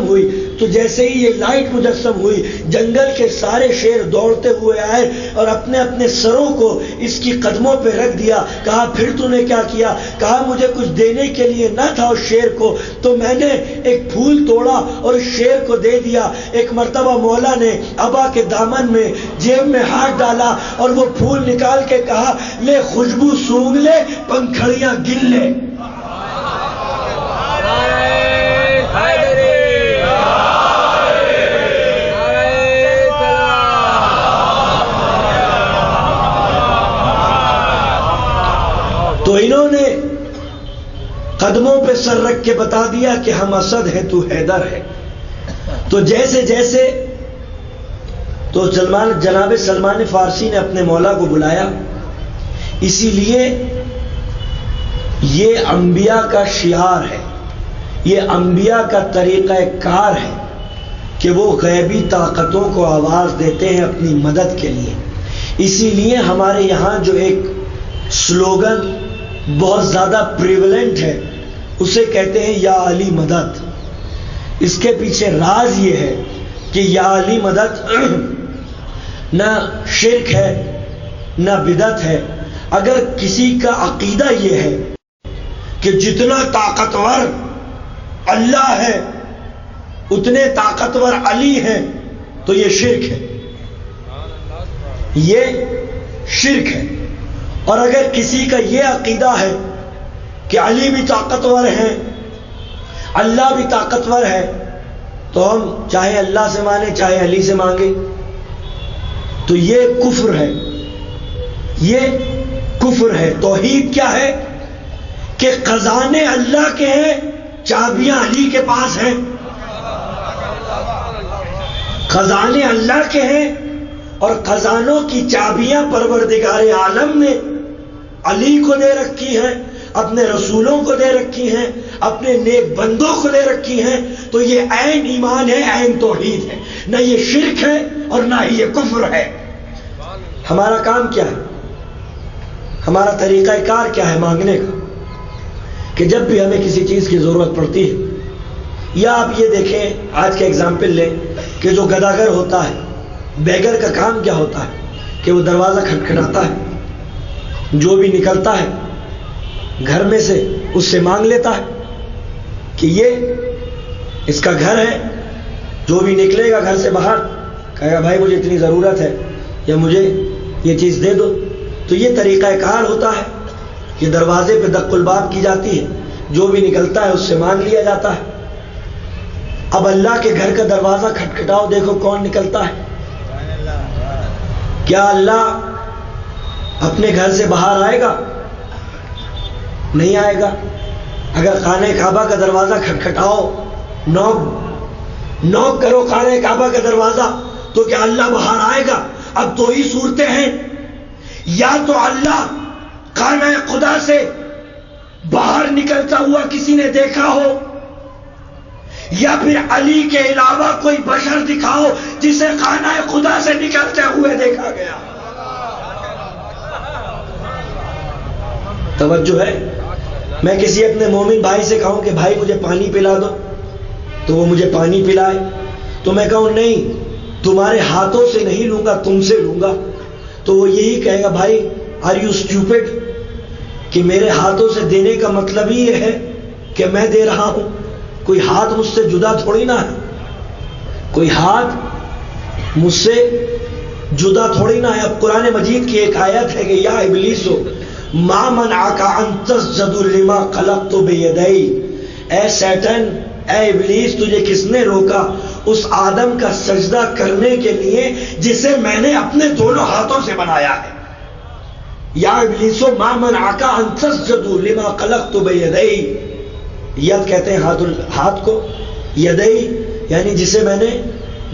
ہوئی تو جیسے ہی یہ لائٹ مجسم ہوئی، جنگل کے سارے شیر دوڑتے ہوئے آئے اور اپنے اپنے سروں کو اس کی قدموں پہ رکھ دیا۔ کہا پھر تو نے کیا کیا؟ کہا مجھے کچھ دینے کے لیے نہ تھا اس شیر کو، تو میں نے ایک پھول توڑا اور اس شیر کو دے دیا۔ ایک مرتبہ مولا نے ابا کے دامن میں جیب میں ہاتھ ڈالا اور وہ پھول نکال کے کہا لے خوشبو سونگھ لے، پنکھڑیاں گن لے۔ تو انہوں نے قدموں پہ سر رکھ کے بتا دیا کہ ہم اسد ہیں، تو حیدر ہے۔ تو جیسے جیسے تو جناب سلمان فارسی نے اپنے مولا کو بلایا، اسی لیے یہ انبیاء کا شعار ہے یہ انبیاء کا طریقہ کار ہے کہ وہ غیبی طاقتوں کو آواز دیتے ہیں اپنی مدد کے لیے. اسی لیے ہمارے یہاں جو ایک سلوگن بہت زیادہ پریولنٹ ہے اسے کہتے ہیں یا علی مدد. اس کے پیچھے راز یہ ہے کہ یا علی مدد نہ شرک ہے نہ بدعت ہے. اگر کسی کا عقیدہ یہ ہے کہ جتنا طاقتور اللہ ہے اتنے طاقتور علی ہیں تو یہ شرک ہے، یہ شرک ہے. اور اگر کسی کا یہ عقیدہ ہے کہ علی بھی طاقتور ہیں اللہ بھی طاقتور ہے تو ہم چاہے اللہ سے مانیں چاہے علی سے مانگیں، تو یہ کفر ہے، یہ کفر ہے. توحید کیا ہے کہ خزانے اللہ کے ہیں چابیاں علی کے پاس ہیں. خزانے اللہ کے ہیں اور خزانوں کی چابیاں پروردگار عالم نے علی کو دے رکھی ہیں، اپنے رسولوں کو دے رکھی ہیں، اپنے نیک بندوں کو دے رکھی ہیں. تو یہ عین ایمان ہے، عین توحید ہے، نہ یہ شرک ہے اور نہ ہی یہ کفر ہے. ہمارا کام کیا ہے، ہمارا طریقہ کار کیا ہے مانگنے کا؟ کہ جب بھی ہمیں کسی چیز کی ضرورت پڑتی ہے، یا آپ یہ دیکھیں آج کا اگزامپل لیں کہ جو گداگر ہوتا ہے، بیگر کا کام کیا ہوتا ہے کہ وہ دروازہ کھٹکھٹاتا ہے، جو بھی نکلتا ہے گھر میں سے اس سے مانگ لیتا ہے کہ یہ اس کا گھر ہے. جو بھی نکلے گا گھر سے باہر کہے گا بھائی مجھے اتنی ضرورت ہے یا مجھے یہ چیز دے دو. تو یہ طریقہ کار ہوتا ہے، یہ دروازے پہ دق الباب کی جاتی ہے، جو بھی نکلتا ہے اس سے مانگ لیا جاتا ہے. اب اللہ کے گھر کا دروازہ کھٹکھٹاؤ، دیکھو کون نکلتا ہے. کیا اللہ اپنے گھر سے باہر آئے گا؟ نہیں آئے گا. اگر خانہ کعبہ کا دروازہ کھٹکھٹاؤ، نوک کرو خانہ کعبہ کا دروازہ، تو کیا اللہ باہر آئے گا؟ اب دو ہی صورتیں ہیں، یا تو اللہ خانہ خدا سے باہر نکلتا ہوا کسی نے دیکھا ہو، یا پھر علی کے علاوہ کوئی بشر دکھاؤ جسے خانہ خدا سے نکلتے ہوئے دیکھا گیا. توجہ ہے؟ میں کسی اپنے مومن بھائی سے کہوں کہ بھائی مجھے پانی پلا دو تو وہ مجھے پانی پلائے، تو میں کہوں نہیں تمہارے ہاتھوں سے نہیں لوں گا تم سے لوں گا، تو وہ یہی کہے گا بھائی آر یو اسٹوپڈ، کہ میرے ہاتھوں سے دینے کا مطلب ہی یہ ہے کہ میں دے رہا ہوں. کوئی ہاتھ مجھ سے جدا تھوڑی نہ ہے، کوئی ہاتھ مجھ سے جدا تھوڑی نہ ہے. اب قرآن مجید کی ایک آیت ہے کہ یا ابلیسو ما منعک ان تسجد لما خلقت بیدی، اے سیٹن، اے ابلیس تجھے کس نے روکا اس آدم کا سجدہ کرنے کے لیے جسے میں نے اپنے دونوں ہاتھوں سے بنایا ہے. یا ابلیسو ما منعک ان تسجد لما خلقت بیدی، ید کہتے ہیں ہاتھ کو، یدئی یعنی جسے میں نے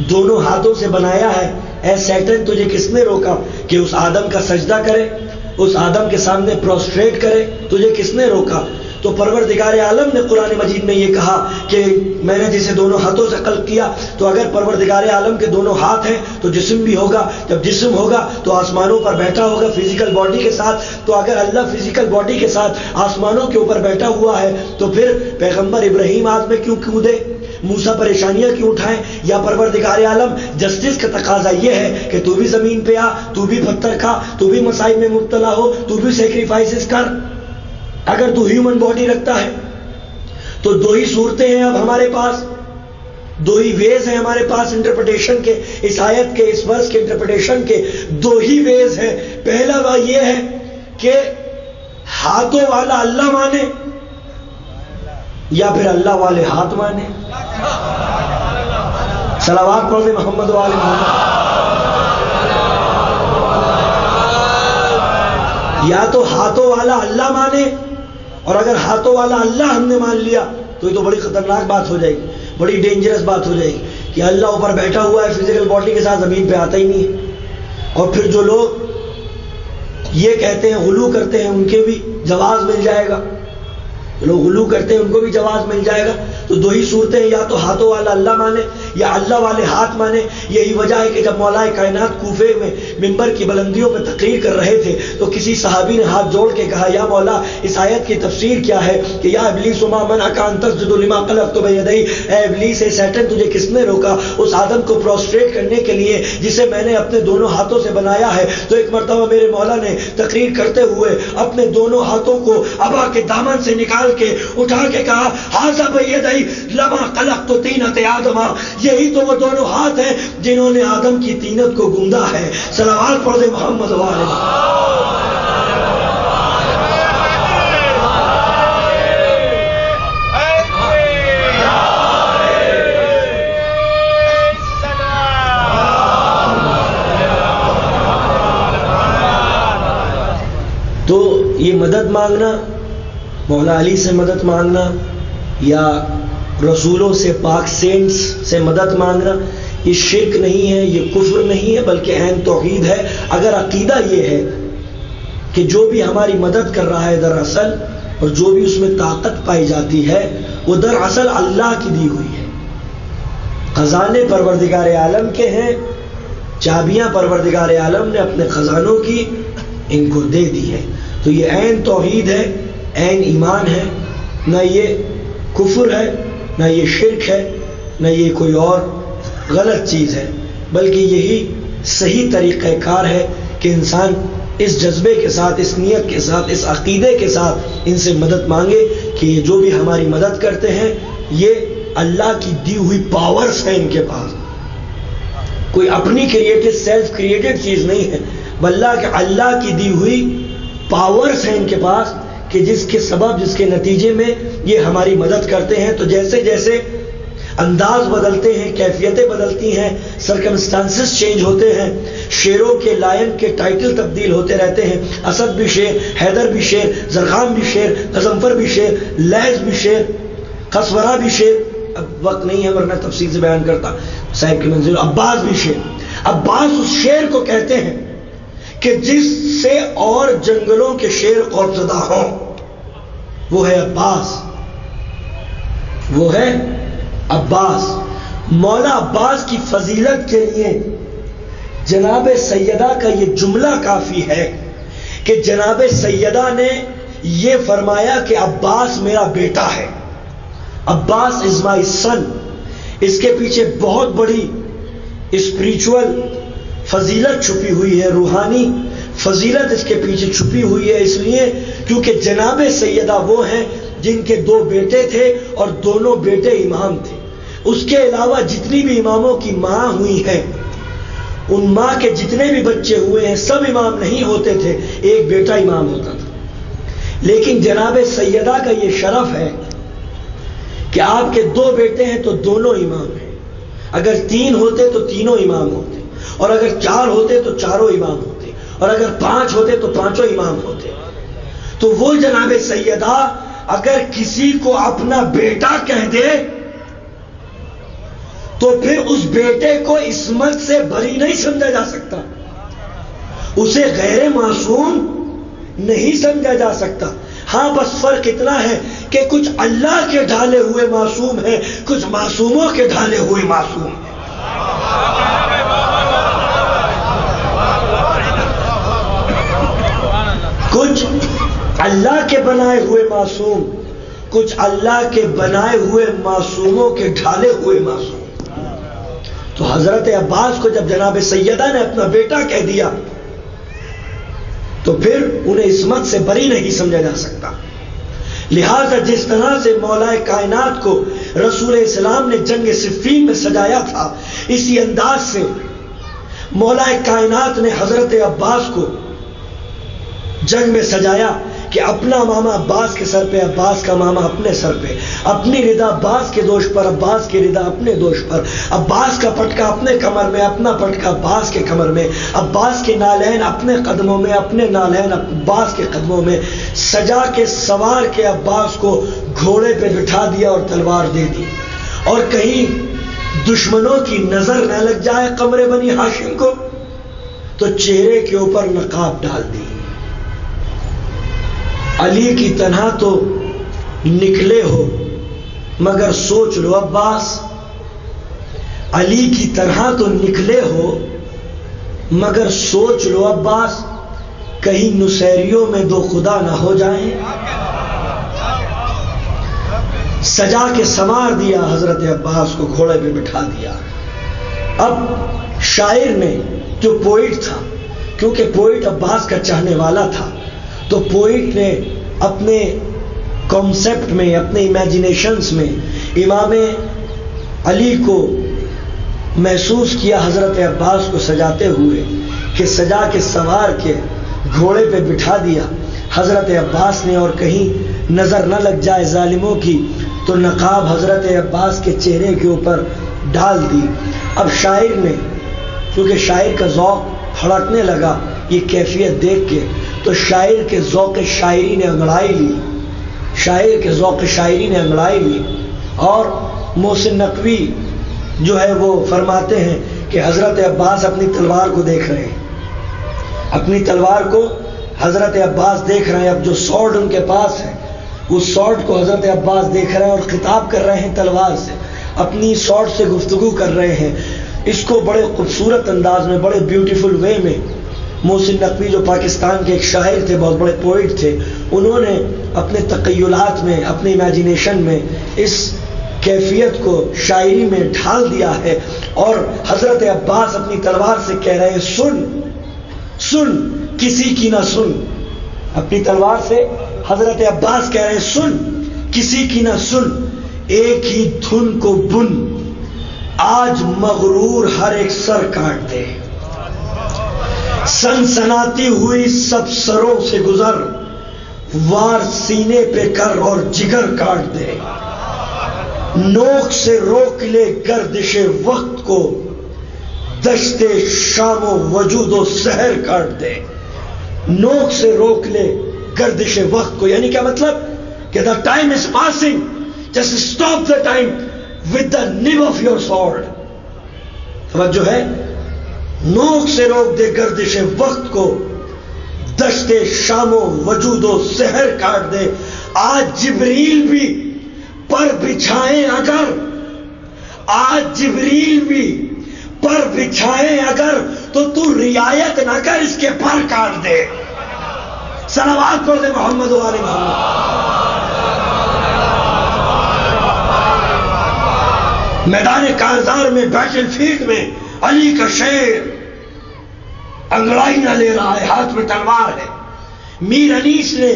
دونوں ہاتھوں سے بنایا ہے. اے سیٹن تجھے کس نے روکا کہ اس آدم کا سجدہ کرے، اس آدم کے سامنے پروسٹریٹ کرے؟ تجھے کس نے روکا؟ تو پروردگار عالم نے قرآن مجید میں یہ کہا کہ میں نے جسے دونوں ہاتھوں سے خلق کیا. تو اگر پروردگار عالم کے دونوں ہاتھ ہیں تو جسم بھی ہوگا، جب جسم ہوگا تو آسمانوں پر بیٹھا ہوگا فزیکل باڈی کے ساتھ. تو اگر اللہ فزیکل باڈی کے ساتھ آسمانوں کے اوپر بیٹھا ہوا ہے تو پھر پیغمبر ابراہیم آگ میں کیوں کودے، موسیٰ پریشانیاں کیوں اٹھائیں؟ یا پروردگار عالم جسٹس کا تقاضا یہ ہے کہ تو بھی زمین پہ آ، تو بھی پتھر کھا، تو بھی مصائب میں مبتلا ہو، تو بھی سیکریفائسز کر. اگر تو ہیومن باڈی رکھتا ہے تو دو ہی صورتیں ہیں اب ہمارے پاس، دو ہی ویز ہیں ہمارے پاس انٹرپریٹیشن کے، اس آیت کے، اس ورس کے انٹرپریٹیشن کے دو ہی ویز ہیں. پہلا وہ یہ ہے کہ ہاتھوں والا اللہ مانے یا پھر اللہ والے ہاتھ مانے. صلوات پڑھیں محمد و آل محمد. یا تو ہاتھوں والا اللہ مانے، اور اگر ہاتھوں والا اللہ ہم نے مان لیا تو یہ تو بڑی خطرناک بات ہو جائے گی، بڑی ڈینجرس بات ہو جائے گی کہ اللہ اوپر بیٹھا ہوا ہے فزیکل باڈی کے ساتھ، زمین پہ آتا ہی نہیں ہے. اور پھر جو لوگ یہ کہتے ہیں غلو کرتے ہیں ان کے بھی جواز مل جائے گا، لوگ غلو کرتے ہیں ان کو بھی جواز مل جائے گا. تو دو ہی صورتیں ہیں، یا تو ہاتھوں والا اللہ مانے یا اللہ والے ہاتھ مانے۔ یہی وجہ ہے کہ جب مولا کائنات کوفے میں منبر کی بلندیوں پہ تقریر کر رہے تھے تو کسی صحابی نے ہاتھ جوڑ کے کہا یا مولا اس آیت کی تفسیر کیا ہے کہ یا ابلیس ما منعک ان تسجد لما خلقت بیدی، اے ابلیس اے سیٹن تجھے کس نے روکا اس آدم کو پروسٹریٹ کرنے کے لیے جسے میں نے اپنے دونوں ہاتھوں سے بنایا ہے۔ تو ایک مرتبہ میرے مولا نے تقریر کرتے ہوئے اپنے دونوں ہاتھوں کو ابا کے دامن سے نکال کے اٹھا کے کہا ھذا بیدی لما خلقت طینۃ آدم، یہی تو وہ دونوں ہاتھ ہیں جنہوں نے آدم کی طینت کو گوندا ہے۔ صلوات پڑھ دے محمد والے۔ تو یہ مدد مانگنا، مولا علی سے مدد مانگنا یا رسولوں سے، پاک سینٹس سے مدد مانگنا، یہ شرک نہیں ہے، یہ کفر نہیں ہے، بلکہ عین توحید ہے۔ اگر عقیدہ یہ ہے کہ جو بھی ہماری مدد کر رہا ہے دراصل اور جو بھی اس میں طاقت پائی جاتی ہے وہ دراصل اللہ کی دی ہوئی ہے، خزانے پروردگار عالم کے ہیں، چابیاں پروردگار عالم نے اپنے خزانوں کی ان کو دے دی ہے۔ تو یہ عین توحید ہے، عین ایمان ہے، نہ یہ کفر ہے، نہ یہ شرک ہے، نہ یہ کوئی اور غلط چیز ہے، بلکہ یہی صحیح طریقہ کار ہے کہ انسان اس جذبے کے ساتھ، اس نیت کے ساتھ، اس عقیدے کے ساتھ ان سے مدد مانگے کہ یہ جو بھی ہماری مدد کرتے ہیں یہ اللہ کی دی ہوئی پاورز ہیں، ان کے پاس کوئی اپنی کریٹڈ سیلف کریٹڈ چیز نہیں ہے، بلکہ اللہ کی دی ہوئی پاورز ہیں ان کے پاس کہ جس کے سبب، جس کے نتیجے میں یہ ہماری مدد کرتے ہیں۔ تو جیسے جیسے انداز بدلتے ہیں، کیفیتیں بدلتی ہیں، سرکمسٹانسز چینج ہوتے ہیں، شیروں کے، لائن کے ٹائٹل تبدیل ہوتے رہتے ہیں، اسد بھی شیر، حیدر بھی شیر، زرخام بھی شیر، غضنفر بھی شیر، لیث بھی شیر، قصورہ بھی شیر، اب وقت نہیں ہے ورنہ تفصیل سے بیان کرتا صاحب کی منزل، عباس بھی شیر۔ عباس اس شیر کو کہتے ہیں کہ جس سے اور جنگلوں کے شیر خوفزدہ ہوں، وہ ہے عباس، وہ ہے عباس۔ مولا عباس کی فضیلت کے لیے جناب سیدہ کا یہ جملہ کافی ہے کہ جناب سیدہ نے یہ فرمایا کہ عباس میرا بیٹا ہے، عباس از مائی سن۔ اس کے پیچھے بہت بڑی اسپریچول فضیلت چھپی ہوئی ہے، روحانی فضیلت اس کے پیچھے چھپی ہوئی ہے، اس لیے کیونکہ جناب سیدہ وہ ہیں جن کے دو بیٹے تھے اور دونوں بیٹے امام تھے۔ اس کے علاوہ جتنی بھی اماموں کی ماں ہوئی ہیں، ان ماں کے جتنے بھی بچے ہوئے ہیں سب امام نہیں ہوتے تھے، ایک بیٹا امام ہوتا تھا۔ لیکن جناب سیدہ کا یہ شرف ہے کہ آپ کے دو بیٹے ہیں تو دونوں امام ہیں، اگر تین ہوتے تو تینوں امام ہوتے، اور اگر چار ہوتے تو چاروں امام ہوتے، اور اگر پانچ ہوتے تو پانچوں امام ہوتے۔ تو وہ جناب سیدہ اگر کسی کو اپنا بیٹا کہہ دے تو پھر اس بیٹے کو عصمت سے بری نہیں سمجھا جا سکتا، اسے غیر معصوم نہیں سمجھا جا سکتا۔ ہاں بس فرق اتنا ہے کہ کچھ اللہ کے ڈھالے ہوئے معصوم ہیں، کچھ معصوموں کے ڈھالے ہوئے معصوم ہیں۔ کچھ اللہ کے بنائے ہوئے معصوم، کچھ اللہ کے بنائے ہوئے معصوموں کے ڈھالے ہوئے معصوم۔ تو حضرت عباس کو جب جناب سیدہ نے اپنا بیٹا کہہ دیا تو پھر انہیں عصمت سے بری نہیں سمجھا جا سکتا۔ لہذا جس طرح سے مولا کائنات کو رسول اسلام نے جنگ صفین میں سجایا تھا، اسی انداز سے مولا کائنات نے حضرت عباس کو جنگ میں سجایا کہ اپنا ماما عباس کے سر پہ، عباس کا ماما اپنے سر پہ، اپنی ردا عباس کے دوش پر، عباس کی ردا اپنے دوش پر، عباس کا پٹکا اپنے کمر میں، اپنا پٹکا عباس کے کمر میں، عباس کے نالین اپنے قدموں میں، اپنے نالین عباس کے قدموں میں، سجا کے سوار کے عباس کو گھوڑے پہ بٹھا دیا اور تلوار دے دی، اور کہیں دشمنوں کی نظر نہ لگ جائے قمر بنی ہاشم کو تو چہرے کے اوپر نقاب ڈال دی۔ علی کی تنہا تو نکلے ہو مگر سوچ لو عباس، علی کی طرح تو نکلے ہو، مگر سوچ لو عباس، کہیں نصیریوں میں دو خدا نہ ہو جائیں۔ سجا کے سنوار دیا حضرت عباس کو، گھوڑے پہ بٹھا دیا۔ اب شاعر نے، جو پوئٹ تھا، کیونکہ پوئٹ عباس کا چاہنے والا تھا، تو پوئٹ نے اپنے کانسیپٹ میں، اپنے امیجینیشنز میں امام علی کو محسوس کیا حضرت عباس کو سجاتے ہوئے، کہ سجا کے سنوار کے گھوڑے پہ بٹھا دیا حضرت عباس نے، اور کہیں نظر نہ لگ جائے ظالموں کی تو نقاب حضرت عباس کے چہرے کے اوپر ڈال دی۔ اب شاعر نے، کیونکہ شاعر کا ذوق پھڑکنے لگا یہ کیفیت دیکھ کے، تو شاعر کے ذوق شاعری نے انگڑائی لی، شاعر کے ذوق شاعری نے انگڑائی لی۔ اور محسن نقوی جو ہے وہ فرماتے ہیں کہ حضرت عباس اپنی تلوار کو دیکھ رہے ہیں، اپنی تلوار کو حضرت عباس دیکھ رہے ہیں۔ اب جو سورڈ ان کے پاس ہے، اس سورڈ کو حضرت عباس دیکھ رہے ہیں اور خطاب کر رہے ہیں تلوار سے، اپنی سورڈ سے گفتگو کر رہے ہیں۔ اس کو بڑے خوبصورت انداز میں، بڑے بیوٹیفل وے میں محسن نقوی جو پاکستان کے ایک شاعر تھے، بہت بڑے پوئٹ تھے، انہوں نے اپنے تخیلات میں، اپنے امیجینیشن میں اس کیفیت کو شاعری میں ڈھال دیا ہے۔ اور حضرت عباس اپنی تلوار سے کہہ رہے ہیں، سن سن کسی کی نہ سن۔ اپنی تلوار سے حضرت عباس کہہ رہے ہیں، سن کسی کی نہ سن، ایک ہی دھن کو بن، آج مغرور ہر ایک سر کاٹ دے، سنسناتی ہوئی سب سروں سے گزر، وار سینے پہ کر اور جگر کاٹ دے، نوک سے روک لے گردش وقت کو، دشت شام و وجود و سحر کاٹ دے۔ نوک سے روک لے گردش وقت کو، یعنی کیا مطلب؟ کہ the time is passing, just stop the time with the nib of your sword۔ توجہ ہے، نوک سے روک دے گردش وقت کو، دشت شام و وجود و سحر کاٹ دے۔ آج جبریل بھی پر بچھائیں اگر، آج جبریل بھی پر بچھائیں اگر، تو رعایت نہ کر، اس کے پر کاٹ دے۔ صلوات پڑھ دے محمد و آل محمد۔ میدان کارزار میں، بیٹل فیلڈ میں علی کا شیر انگڑائی نہ لے رہا ہے، ہاتھ میں تلوار ہے۔ میر انیس نے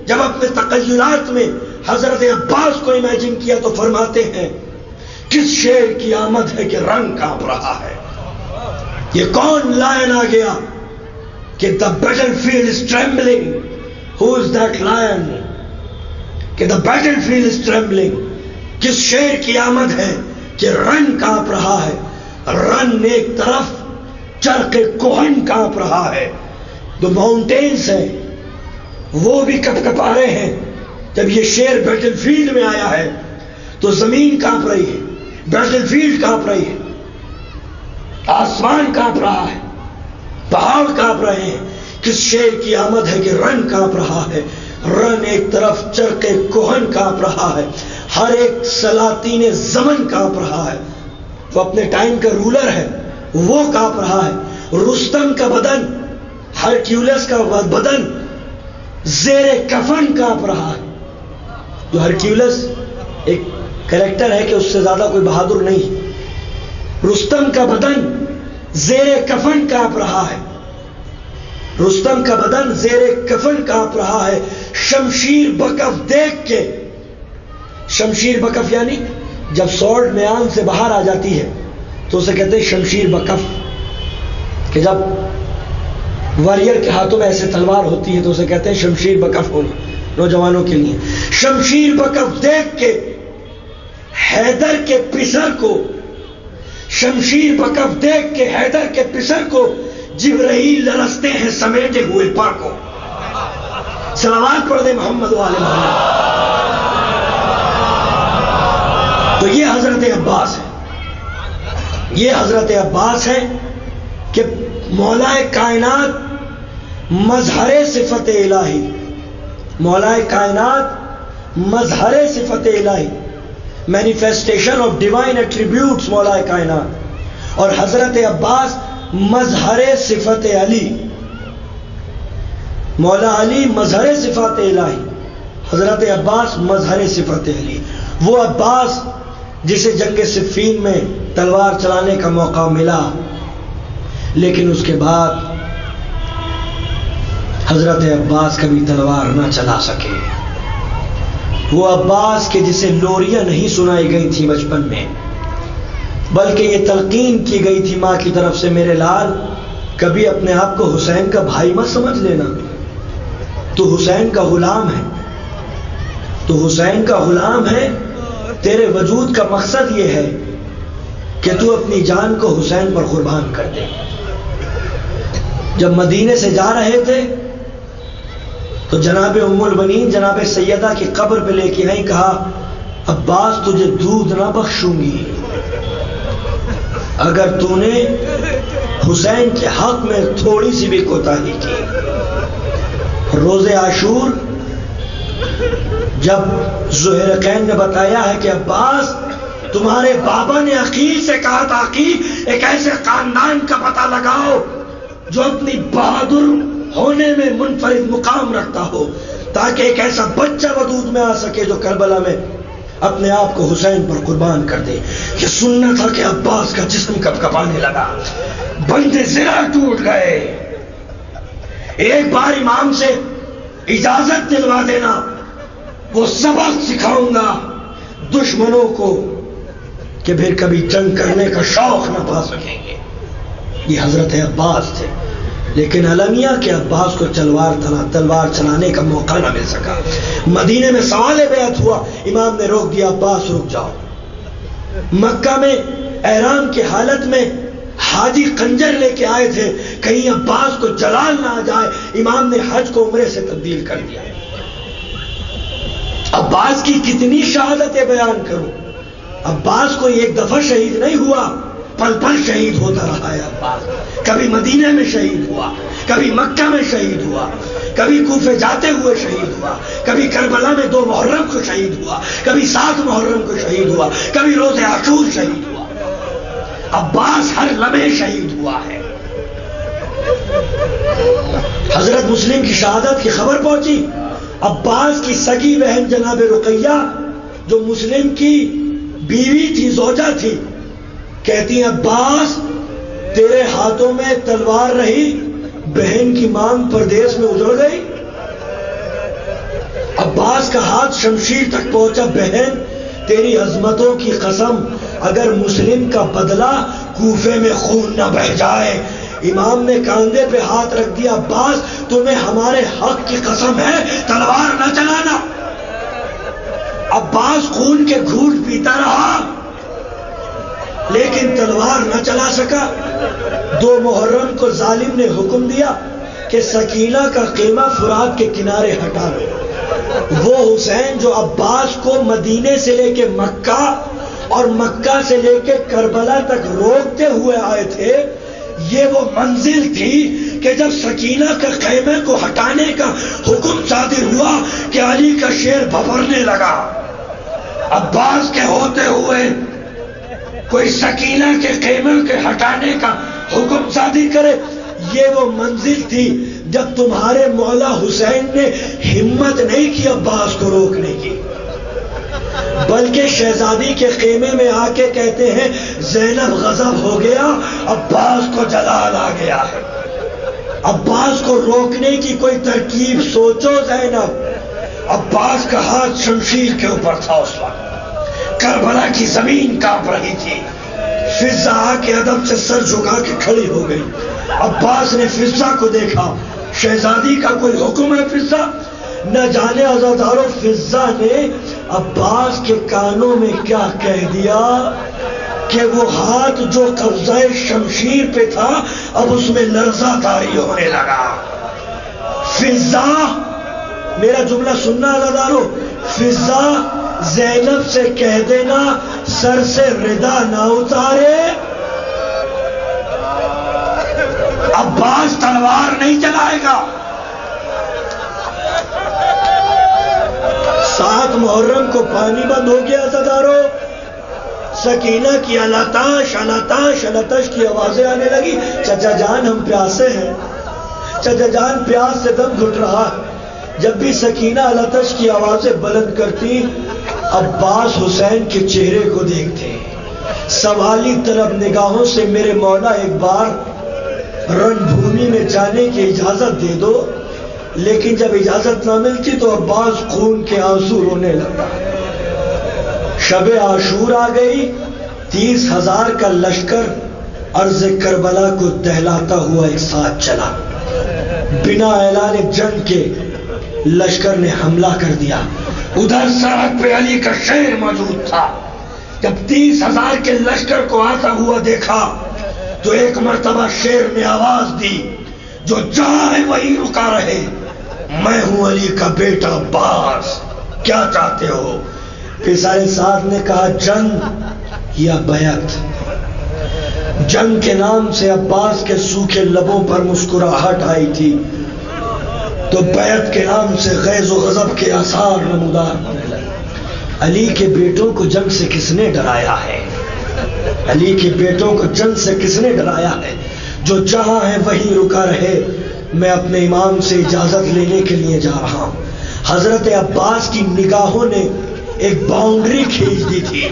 جب اپنے تخیلات میں حضرت عباس کو امیجن کیا تو فرماتے ہیں، کس شیر کی آمد ہے کہ رنگ کانپ رہا ہے، یہ کون لائن آ گیا کہ the battlefield is trembling, who is that lion، کہ the battlefield is trembling، کس شیر کی آمد ہے کہ رنگ کانپ رہا ہے، رن ایک طرف، چرخ کوہن کانپ رہا ہے۔ جو ماؤنٹینز ہیں وہ بھی کپ کپ آ رہے ہیں۔ جب یہ شیر بیٹل فیلڈ میں آیا ہے تو زمین کانپ رہی ہے، بیٹل فیلڈ کانپ رہی ہے، آسمان کانپ رہا ہے، پہاڑ کانپ رہے ہیں۔ کس شیر کی آمد ہے کہ رن کانپ رہا ہے، رن ایک طرف، چرخ کوہن کانپ رہا ہے، ہر ایک سلاطین زمن کانپ رہا ہے۔ وہ اپنے ٹائم کا رولر ہے، وہ کانپ رہا ہے۔ رستم کا بدن، ہرکیولس کا بدن زیر کفن کانپ رہا ہے۔ جو ہرکیولس ایک کریکٹر ہے کہ اس سے زیادہ کوئی بہادر نہیں، رستم کا بدن زیر کفن کانپ رہا ہے، رستم کا بدن زیر کفن کانپ رہا ہے۔ شمشیر بکف دیکھ کے، شمشیر بکف یعنی جب سورڈ میان سے باہر آ جاتی ہے تو اسے کہتے ہیں شمشیر بکف، کہ جب واریر کے ہاتھوں میں ایسے تلوار ہوتی ہے تو اسے کہتے ہیں شمشیر بکف ہونا، نوجوانوں کے لیے۔ شمشیر بکف دیکھ کے حیدر کے پسر کو، شمشیر بکف دیکھ کے حیدر کے پسر کو جبرائیل لرزتے ہیں سمیٹے ہوئے پر کو۔ صلوات پڑھ دے محمد و آل محمد۔ تو یہ حضرت عباس ہے، یہ حضرت عباس ہے کہ مولا کائنات مظہر صفت الہی، مولا کائنات مظہر صفت الہی، مینیفیسٹیشن آف ڈیوائن ایٹریبیوٹس مولا کائنات، اور حضرت عباس مظہر صفت علی، مولا علی مظہر صفات الہی، حضرت عباس مظہر صفت علی، وہ عباس جسے جنگ صفین میں تلوار چلانے کا موقع ملا لیکن اس کے بعد حضرت عباس کبھی تلوار نہ چلا سکے، وہ عباس کے جسے لوریاں نہیں سنائی گئی تھی بچپن میں، بلکہ یہ تلقین کی گئی تھی ماں کی طرف سے، میرے لال کبھی اپنے آپ کو حسین کا بھائی مت سمجھ لینا، تو حسین کا غلام ہے، تو حسین کا غلام ہے، تیرے وجود کا مقصد یہ ہے کہ تو اپنی جان کو حسین پر قربان کر دے۔ جب مدینے سے جا رہے تھے تو جناب ام البنین جناب سیدہ کی قبر پہ لے کے آئیں، کہا عباس تجھے دودھ نہ بخشوں گی اگر تو نے حسین کے حق میں تھوڑی سی بھی کوتاہی کی۔ روز عاشور جب زہرقین نے بتایا ہے کہ عباس تمہارے بابا نے عقیل سے کہا تھا کہ ایک ایسے خاندان کا پتہ لگاؤ جو اپنی بہادر ہونے میں منفرد مقام رکھتا ہو، تاکہ ایک ایسا بچہ وجود میں آ سکے جو کربلا میں اپنے آپ کو حسین پر قربان کر دے۔ یہ سننا تھا کہ عباس کا جسم کب کبانے لگا، بندے زرا ٹوٹ گئے۔ ایک بار امام سے اجازت دلوا دینا، وہ سبق سکھاؤں گا دشمنوں کو کہ پھر کبھی جنگ کرنے کا شوق نہ پا سکیں گے۔ یہ حضرت عباس تھے، لیکن المیہ کے عباس کو تلوار چلانے کا موقع نہ مل سکا۔ مدینے میں سوال بیعت ہوا، امام نے روک دیا، عباس رک جاؤ۔ مکہ میں احرام کی حالت میں حاجی خنجر لے کے آئے تھے، کہیں عباس کو جلال نہ آ جائے، امام نے حج کو عمرے سے تبدیل کر دیا۔ عباس کی کتنی شہادتیں بیان کروں، عباس کوئی ایک دفعہ شہید نہیں ہوا، پل پل شہید ہوتا رہا ہے عباس۔ کبھی مدینے میں شہید ہوا، کبھی مکہ میں شہید ہوا، کبھی کوفے جاتے ہوئے شہید ہوا، کبھی کربلا میں 2 محرم کو شہید ہوا، کبھی 7 محرم کو شہید ہوا، کبھی روز عاشور شہید ہوا۔ عباس ہر لمحے شہید ہوا ہے۔ حضرت مسلم کی شہادت کی خبر پہنچی، عباس کی سگی بہن جناب رقیہ جو مسلم کی بیوی تھی، زوجہ تھی، کہتی ہیں عباس تیرے ہاتھوں میں تلوار رہی، بہن کی مانگ پردیس میں اجڑ گئی۔ عباس کا ہاتھ شمشیر تک پہنچا، بہن تیری عظمتوں کی قسم اگر مسلم کا بدلہ کوفے میں خون نہ بہہ جائے۔ امام نے کاندھے پہ ہاتھ رکھ دیا، عباس تمہیں ہمارے حق کی قسم ہے تلوار نہ چلانا۔ عباس خون کے گھونٹ پیتا رہا لیکن تلوار نہ چلا سکا۔ 2 محرم کو ظالم نے حکم دیا کہ سکینہ کا خیمہ فرات کے کنارے ہٹا لو۔ وہ حسین جو عباس کو مدینے سے لے کے مکہ اور مکہ سے لے کے کربلا تک روکتے ہوئے آئے تھے، یہ وہ منزل تھی کہ جب سکینہ کے خیمے کو ہٹانے کا حکم صادر ہوا کہ علی کا شیر بھبرنے لگا۔ عباس کے ہوتے ہوئے کوئی سکینہ کے خیمے کے ہٹانے کا حکم صادر کرے، یہ وہ منزل تھی جب تمہارے مولا حسین نے ہمت نہیں کی عباس کو روکنے کی، بلکہ شہزادی کے خیمے میں آ کے کہتے ہیں زینب غضب ہو گیا، عباس کو جلال آ گیا ہے۔ عباس کو روکنے کی کوئی ترکیب سوچو زینب۔ عباس کا ہاتھ شمشیر کے اوپر تھا اس وقت، کربلا کی زمین کانپ رہی تھی۔ فضہ آ کے ادب سے سر جھکا کے کھڑی ہو گئی۔ عباس نے فضہ کو دیکھا، شہزادی کا کوئی حکم ہے فضہ؟ نہ جانے عزادارو فضہ نے عباس کے کانوں میں کیا کہہ دیا کہ وہ ہاتھ جو قبضہ شمشیر پہ تھا اب اس میں لرزہ طاری ہونے لگا۔ فضہ، میرا جملہ سننا عزادارو، فضہ زینب سے کہہ دینا سر سے ردا نہ اتارے، عباس تلوار نہیں چلائے گا۔ 7 محرم کو پانی بند ہو گیا عزادارو، سکینہ کی الاتش الاتش الاتش کی آوازیں آنے لگی. چچا جان ہم پیاسے ہیں، چچا جان پیاس سے دم گھٹ رہا ہے. جب بھی سکینہ الاتش کی آوازیں بلند کرتی، عباس حسین کے چہرے کو دیکھتے، سوالی طلب نگاہوں سے میرے مولا ایک بار رن بھومی میں جانے کی اجازت دے دو. لیکن جب اجازت نہ ملتی تو عباس خون کے آنسو رونے لگا. شب عاشور آ گئی. 30,000 کا لشکر ارض کربلا کو دہلاتا ہوا ایک ساتھ چلا. بنا اعلان جنگ کے لشکر نے حملہ کر دیا. ادھر سرحد پہ علی کا شیر موجود تھا. جب 30,000 کے لشکر کو آتا ہوا دیکھا تو ایک مرتبہ شیر نے آواز دی، جو جہاں ہے وہیں رکا رہے. میں ہوں علی کا بیٹا عباس، کیا چاہتے ہو؟ پھر سارے ساتھ نے کہا جنگ یا بیعت. جنگ کے نام سے عباس کے سوکھے لبوں پر مسکراہٹ آئی تھی، تو بیعت کے نام سے غیظ و غضب کے آثار نمودار ہونے لگے. علی کے بیٹوں کو جنگ سے کس نے ڈرایا ہے؟ علی کے بیٹوں کو جنگ سے کس نے ڈرایا ہے؟ جو جہاں ہے وہیں رکا رہے. میں اپنے امام سے اجازت لینے کے لیے جا رہا ہوں. حضرت عباس کی نگاہوں نے ایک باؤنڈری کھینچ دی تھی،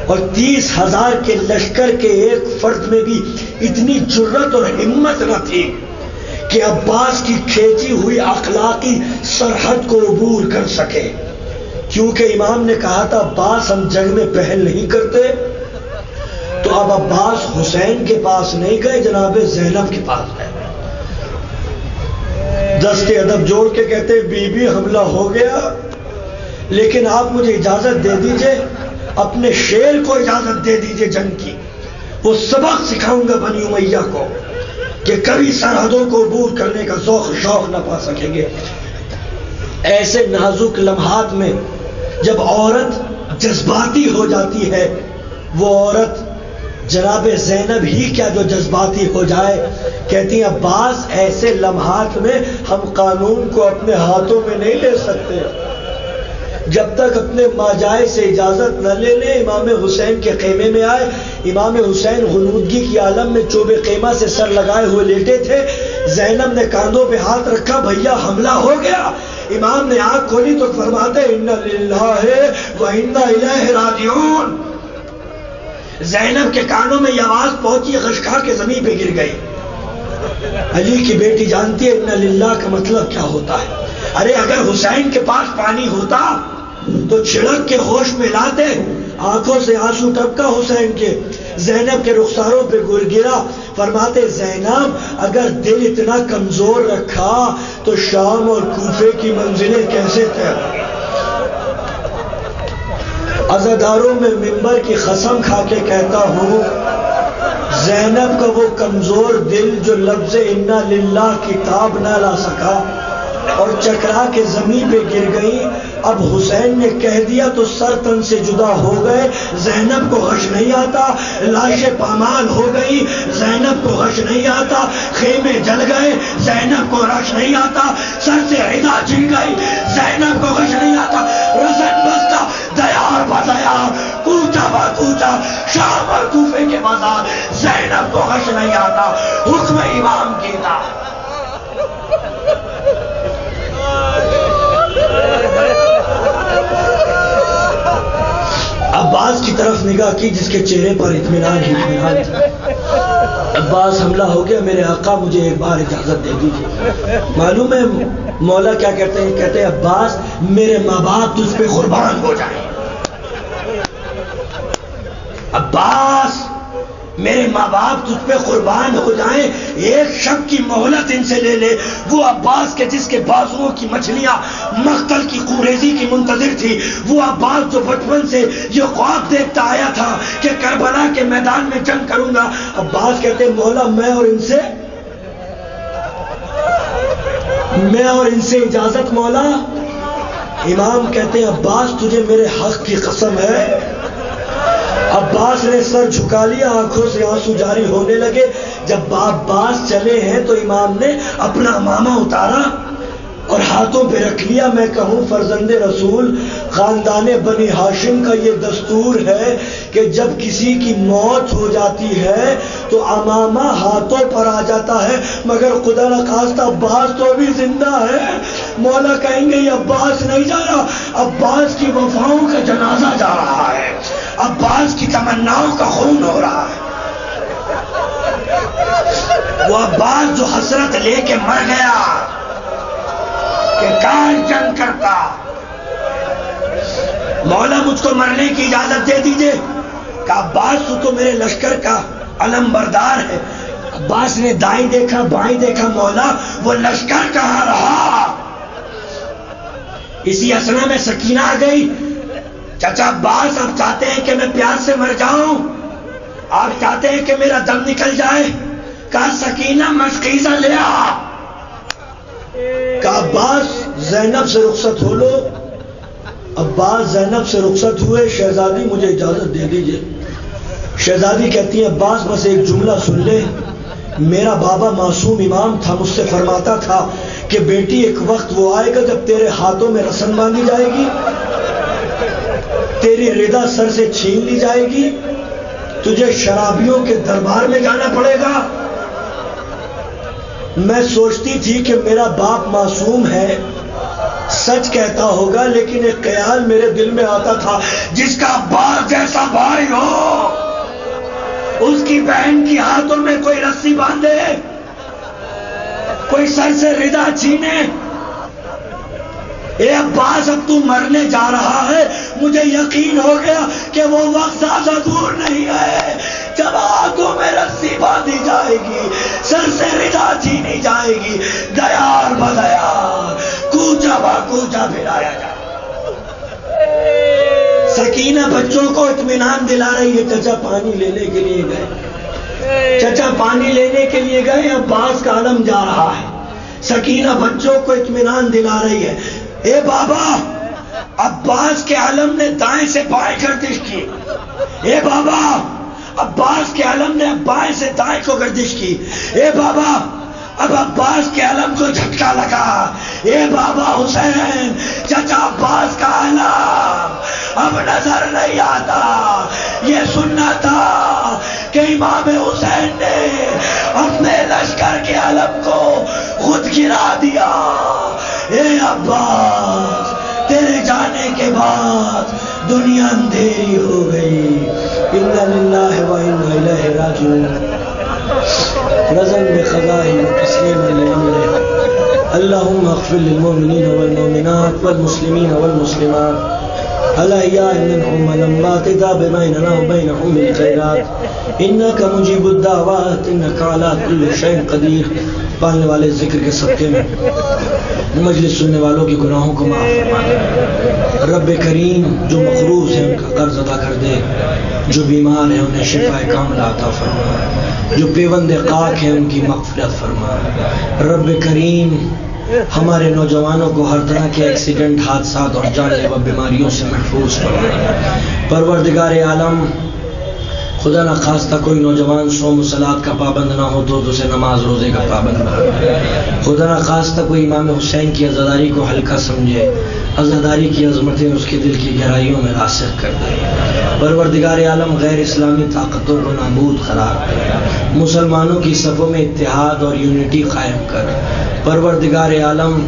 اور 30,000 کے لشکر کے ایک فرد میں بھی اتنی جرت اور ہمت نہ تھی کہ عباس کی کھینچی ہوئی اخلاقی سرحد کو عبور کر سکے. کیونکہ امام نے کہا تھا عباس ہم جنگ میں پہل نہیں کرتے. تو اب عباس حسین کے پاس نہیں گئے، جناب زینب کے پاس گئے. دستے ادب جوڑ کے کہتے بی بی حملہ ہو گیا، لیکن آپ مجھے اجازت دے دیجئے، اپنے شیر کو اجازت دے دیجئے جنگ کی. وہ سبق سکھاؤں گا بنی امیہ کو کہ کبھی سرحدوں کو عبور کرنے کا ذوق شوق نہ پا سکیں گے. ایسے نازک لمحات میں جب عورت جذباتی ہو جاتی ہے، وہ عورت جناب زینب ہی کیا جو جذباتی ہو جائے، کہتی ہیں عباس ایسے لمحات میں ہم قانون کو اپنے ہاتھوں میں نہیں لے سکتے. جب تک اپنے ماجائے سے اجازت نہ لے لیں. امام حسین کے خیمے میں آئے. امام حسین غنودگی کی عالم میں چوب خیمہ سے سر لگائے ہوئے لیٹے تھے. زینب نے کاندھوں پہ ہاتھ رکھا، بھیا حملہ ہو گیا. امام نے آنکھ کھولی تو فرماتے انا للہ و انا الیہ راجعون. زینب کے کانوں میں یہ آواز پہنچی، خشخا کے زمین پہ گر گئی. علی کی بیٹی جانتی ہے انا للہ کا مطلب کیا ہوتا ہے. ارے اگر حسین کے پاس پانی ہوتا تو چھڑک کے ہوش میں لاتے. آنکھوں سے آنسو ٹپکا حسین کے. زینب کے رخساروں پہ گر گرا. فرماتے زینب اگر دل اتنا کمزور رکھا تو شام اور کوفے کی منزلیں کیسے طے ہوئی. عزاداروں میں منبر کی قسم کھا کے کہتا ہوں، زینب کا وہ کمزور دل جو لفظ انا للہ کتاب نہ لا سکا اور چکرا کے زمین پہ گر گئی، اب حسین نے کہہ دیا تو سر تن سے جدا ہو گئے. زینب کو غش نہیں آتا، لاشیں پامال ہو گئی. زینب کو غش نہیں آتا، خیمے جل گئے. زینب کو غش نہیں آتا، سر سے عدا چھن گئی. زینب کو غش نہیں آتا، رسن بستا دیار بدیار، کوچا با کوچا، شام اور کوفے کے بازار. زینب کو غش نہیں آتا، حکم امام کی تھا. عباس کی طرف نگاہ کی جس کے چہرے پر اطمینان ہی اطمینان تھا. عباس حملہ ہو گیا، میرے آقا مجھے ایک بار اجازت دے دیجیے. معلوم ہے مولا کیا کہتے ہیں؟ کہتے ہیں عباس میرے ماں باپ تجھ پہ قربان ہو جائیں. عباس میرے ماں باپ تجھ پہ قربان ہو جائیں. ایک شب کی مہلت ان سے لے لے. وہ عباس کے جس کے بازوؤں کی مچھلیاں مقتل کی قریزی کی منتظر تھی، وہ عباس جو بچپن سے یہ خواب دیکھتا آیا تھا کہ کربلا کے میدان میں جنگ کروں گا. عباس کہتے مولا میں اور ان سے اجازت مولا. امام کہتے ہیں عباس تجھے میرے حق کی قسم ہے. عباس نے سر جھکا لیا، آنکھوں سے آنسو جاری ہونے لگے. جب عباس چلے ہیں تو امام نے اپنا امامہ اتارا اور ہاتھوں پہ رکھ لیا. میں کہوں فرزند رسول خاندان بنی ہاشم کا یہ دستور ہے کہ جب کسی کی موت ہو جاتی ہے تو امامہ ہاتھوں پر آ جاتا ہے, مگر خدا نخواستہ عباس تو ابھی زندہ ہے. مولا کہیں گے یہ عباس نہیں جا رہا, عباس کی وفاؤں کا جنازہ جا رہا ہے, عباس کی تمناؤں کا خون ہو رہا ہے. وہ عباس جو حسرت لے کے مر گیا کہ کاش جنگ کرتا. مولا مجھ کو مرنے کی اجازت دے دیجئے. کہ عباس تو میرے لشکر کا علم بردار ہے. عباس نے دائیں دیکھا بائیں دیکھا, مولا وہ لشکر کہاں رہا. اسی اسنا میں سکینہ آ گئی. چچا عباس آپ چاہتے ہیں کہ میں پیاس سے مر جاؤں, آپ چاہتے ہیں کہ میرا دم نکل جائے. کہا سکینہ مشقیزہ لے آ. کہا عباس زینب سے رخصت ہو لو. عباس زینب سے رخصت ہوئے. شہزادی مجھے اجازت دے دیجئے. شہزادی کہتی ہیں عباس بس ایک جملہ سن لے. میرا بابا معصوم امام تھا, مجھ سے فرماتا تھا کہ بیٹی ایک وقت وہ آئے گا جب تیرے ہاتھوں میں رسن باندھی جائے گی, تیری رضا سر سے چھین لی جائے گی, تجھے شرابیوں کے دربار میں جانا پڑے گا. میں سوچتی تھی کہ میرا باپ معصوم ہے, سچ کہتا ہوگا, لیکن ایک خیال میرے دل میں آتا تھا جس کا عباس جیسا بھائی ہو اس کی بہن کی ہاتھوں میں کوئی رسی باندھے, کوئی سر سے رضا چھینے. اے عباس اب تو مرنے جا رہا ہے, مجھے یقین ہو گیا کہ وہ وقت زیادہ دور نہیں ہے جب ہاتھوں میں رسی باندھی جائے گی, سر سے رضا چھینی جائے گی, دیار بدیار کوچا با کوچا پھرایا جائے. سکینہ بچوں کو اطمینان دلا رہی ہے. چچا پانی لینے کے لیے گئے, چچا پانی لینے کے لیے گئے, عباس کا علم جا رہا ہے. سکینہ بچوں کو اطمینان دلا رہی ہے. اے بابا, عباس کے علم نے دائیں سے بائیں گردش کی. اے بابا, عباس کے علم نے بائیں سے دائیں کو گردش کی. اے بابا, اب عباس کے علم کو جھٹکا لگا. اے بابا حسین, چچا عباس کا علم اب نظر نہیں آتا. یہ سننا تھا کہ امام حسین نے اپنے لشکر کے علم کو خود گرا دیا. اے عباس, تیرے جانے کے بعد دنیا اندھیری ہو گئی. انا للہ و انا الیہ راجعون. رضا بقضائه وتسلیما لامره. اللهم اغفر للمؤمنین والمؤمنات والمسلمین والمسلمات الاحیاء منهم والاموات تاب بیننا وبینهم بالخیرات انک مجیب الدعوات انک علی کل شیء قدیر. پالنے والے ذکر کے صدقے میں مجلس سننے والوں کے گناہوں کو معاف فرما. رب کریم جو مقروض ہیں ان کا قرض ادا کر دے, جو بیمار ہیں انہیں شفاء کاملہ عطا فرما, جو پیوند قاک ہیں ان کی مغفرت فرما. رب کریم ہمارے نوجوانوں کو ہر طرح کے ایکسیڈنٹ, حادثات اور جان لیوا بیماریوں سے محفوظ فرما. پروردگار عالم, خدا نہ خواستہ کوئی نوجوان صوم و صلات کا پابند نہ ہو تو اسے نماز روزے کا پابند بنا. خدا نہ خواستہ کوئی امام حسین کی عزاداری کو ہلکا سمجھے, عزاداری کی عظمتیں اس کے دل کی گہرائیوں میں راسخ کر دے. پروردگار عالم غیر اسلامی طاقتوں کو نابود قرار دے, مسلمانوں کی صفوں میں اتحاد اور یونٹی قائم کر. پروردگار عالم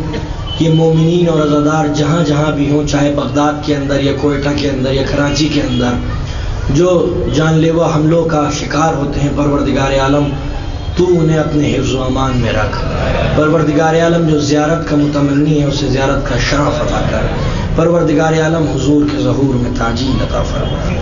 یہ مومنین اور عزادار جہاں جہاں بھی ہوں, چاہے بغداد کے اندر یا کوئٹہ کے اندر یا کراچی کے اندر, جو جان لیوا حملوں کا شکار ہوتے ہیں, پروردگار عالم تو انہیں اپنے حفظ و امان میں رکھ. پروردگار عالم جو زیارت کا متمنی ہے اسے زیارت کا شرف عطا کر. پروردگار عالم حضور کے ظہور میں تعجیل عطا فرما.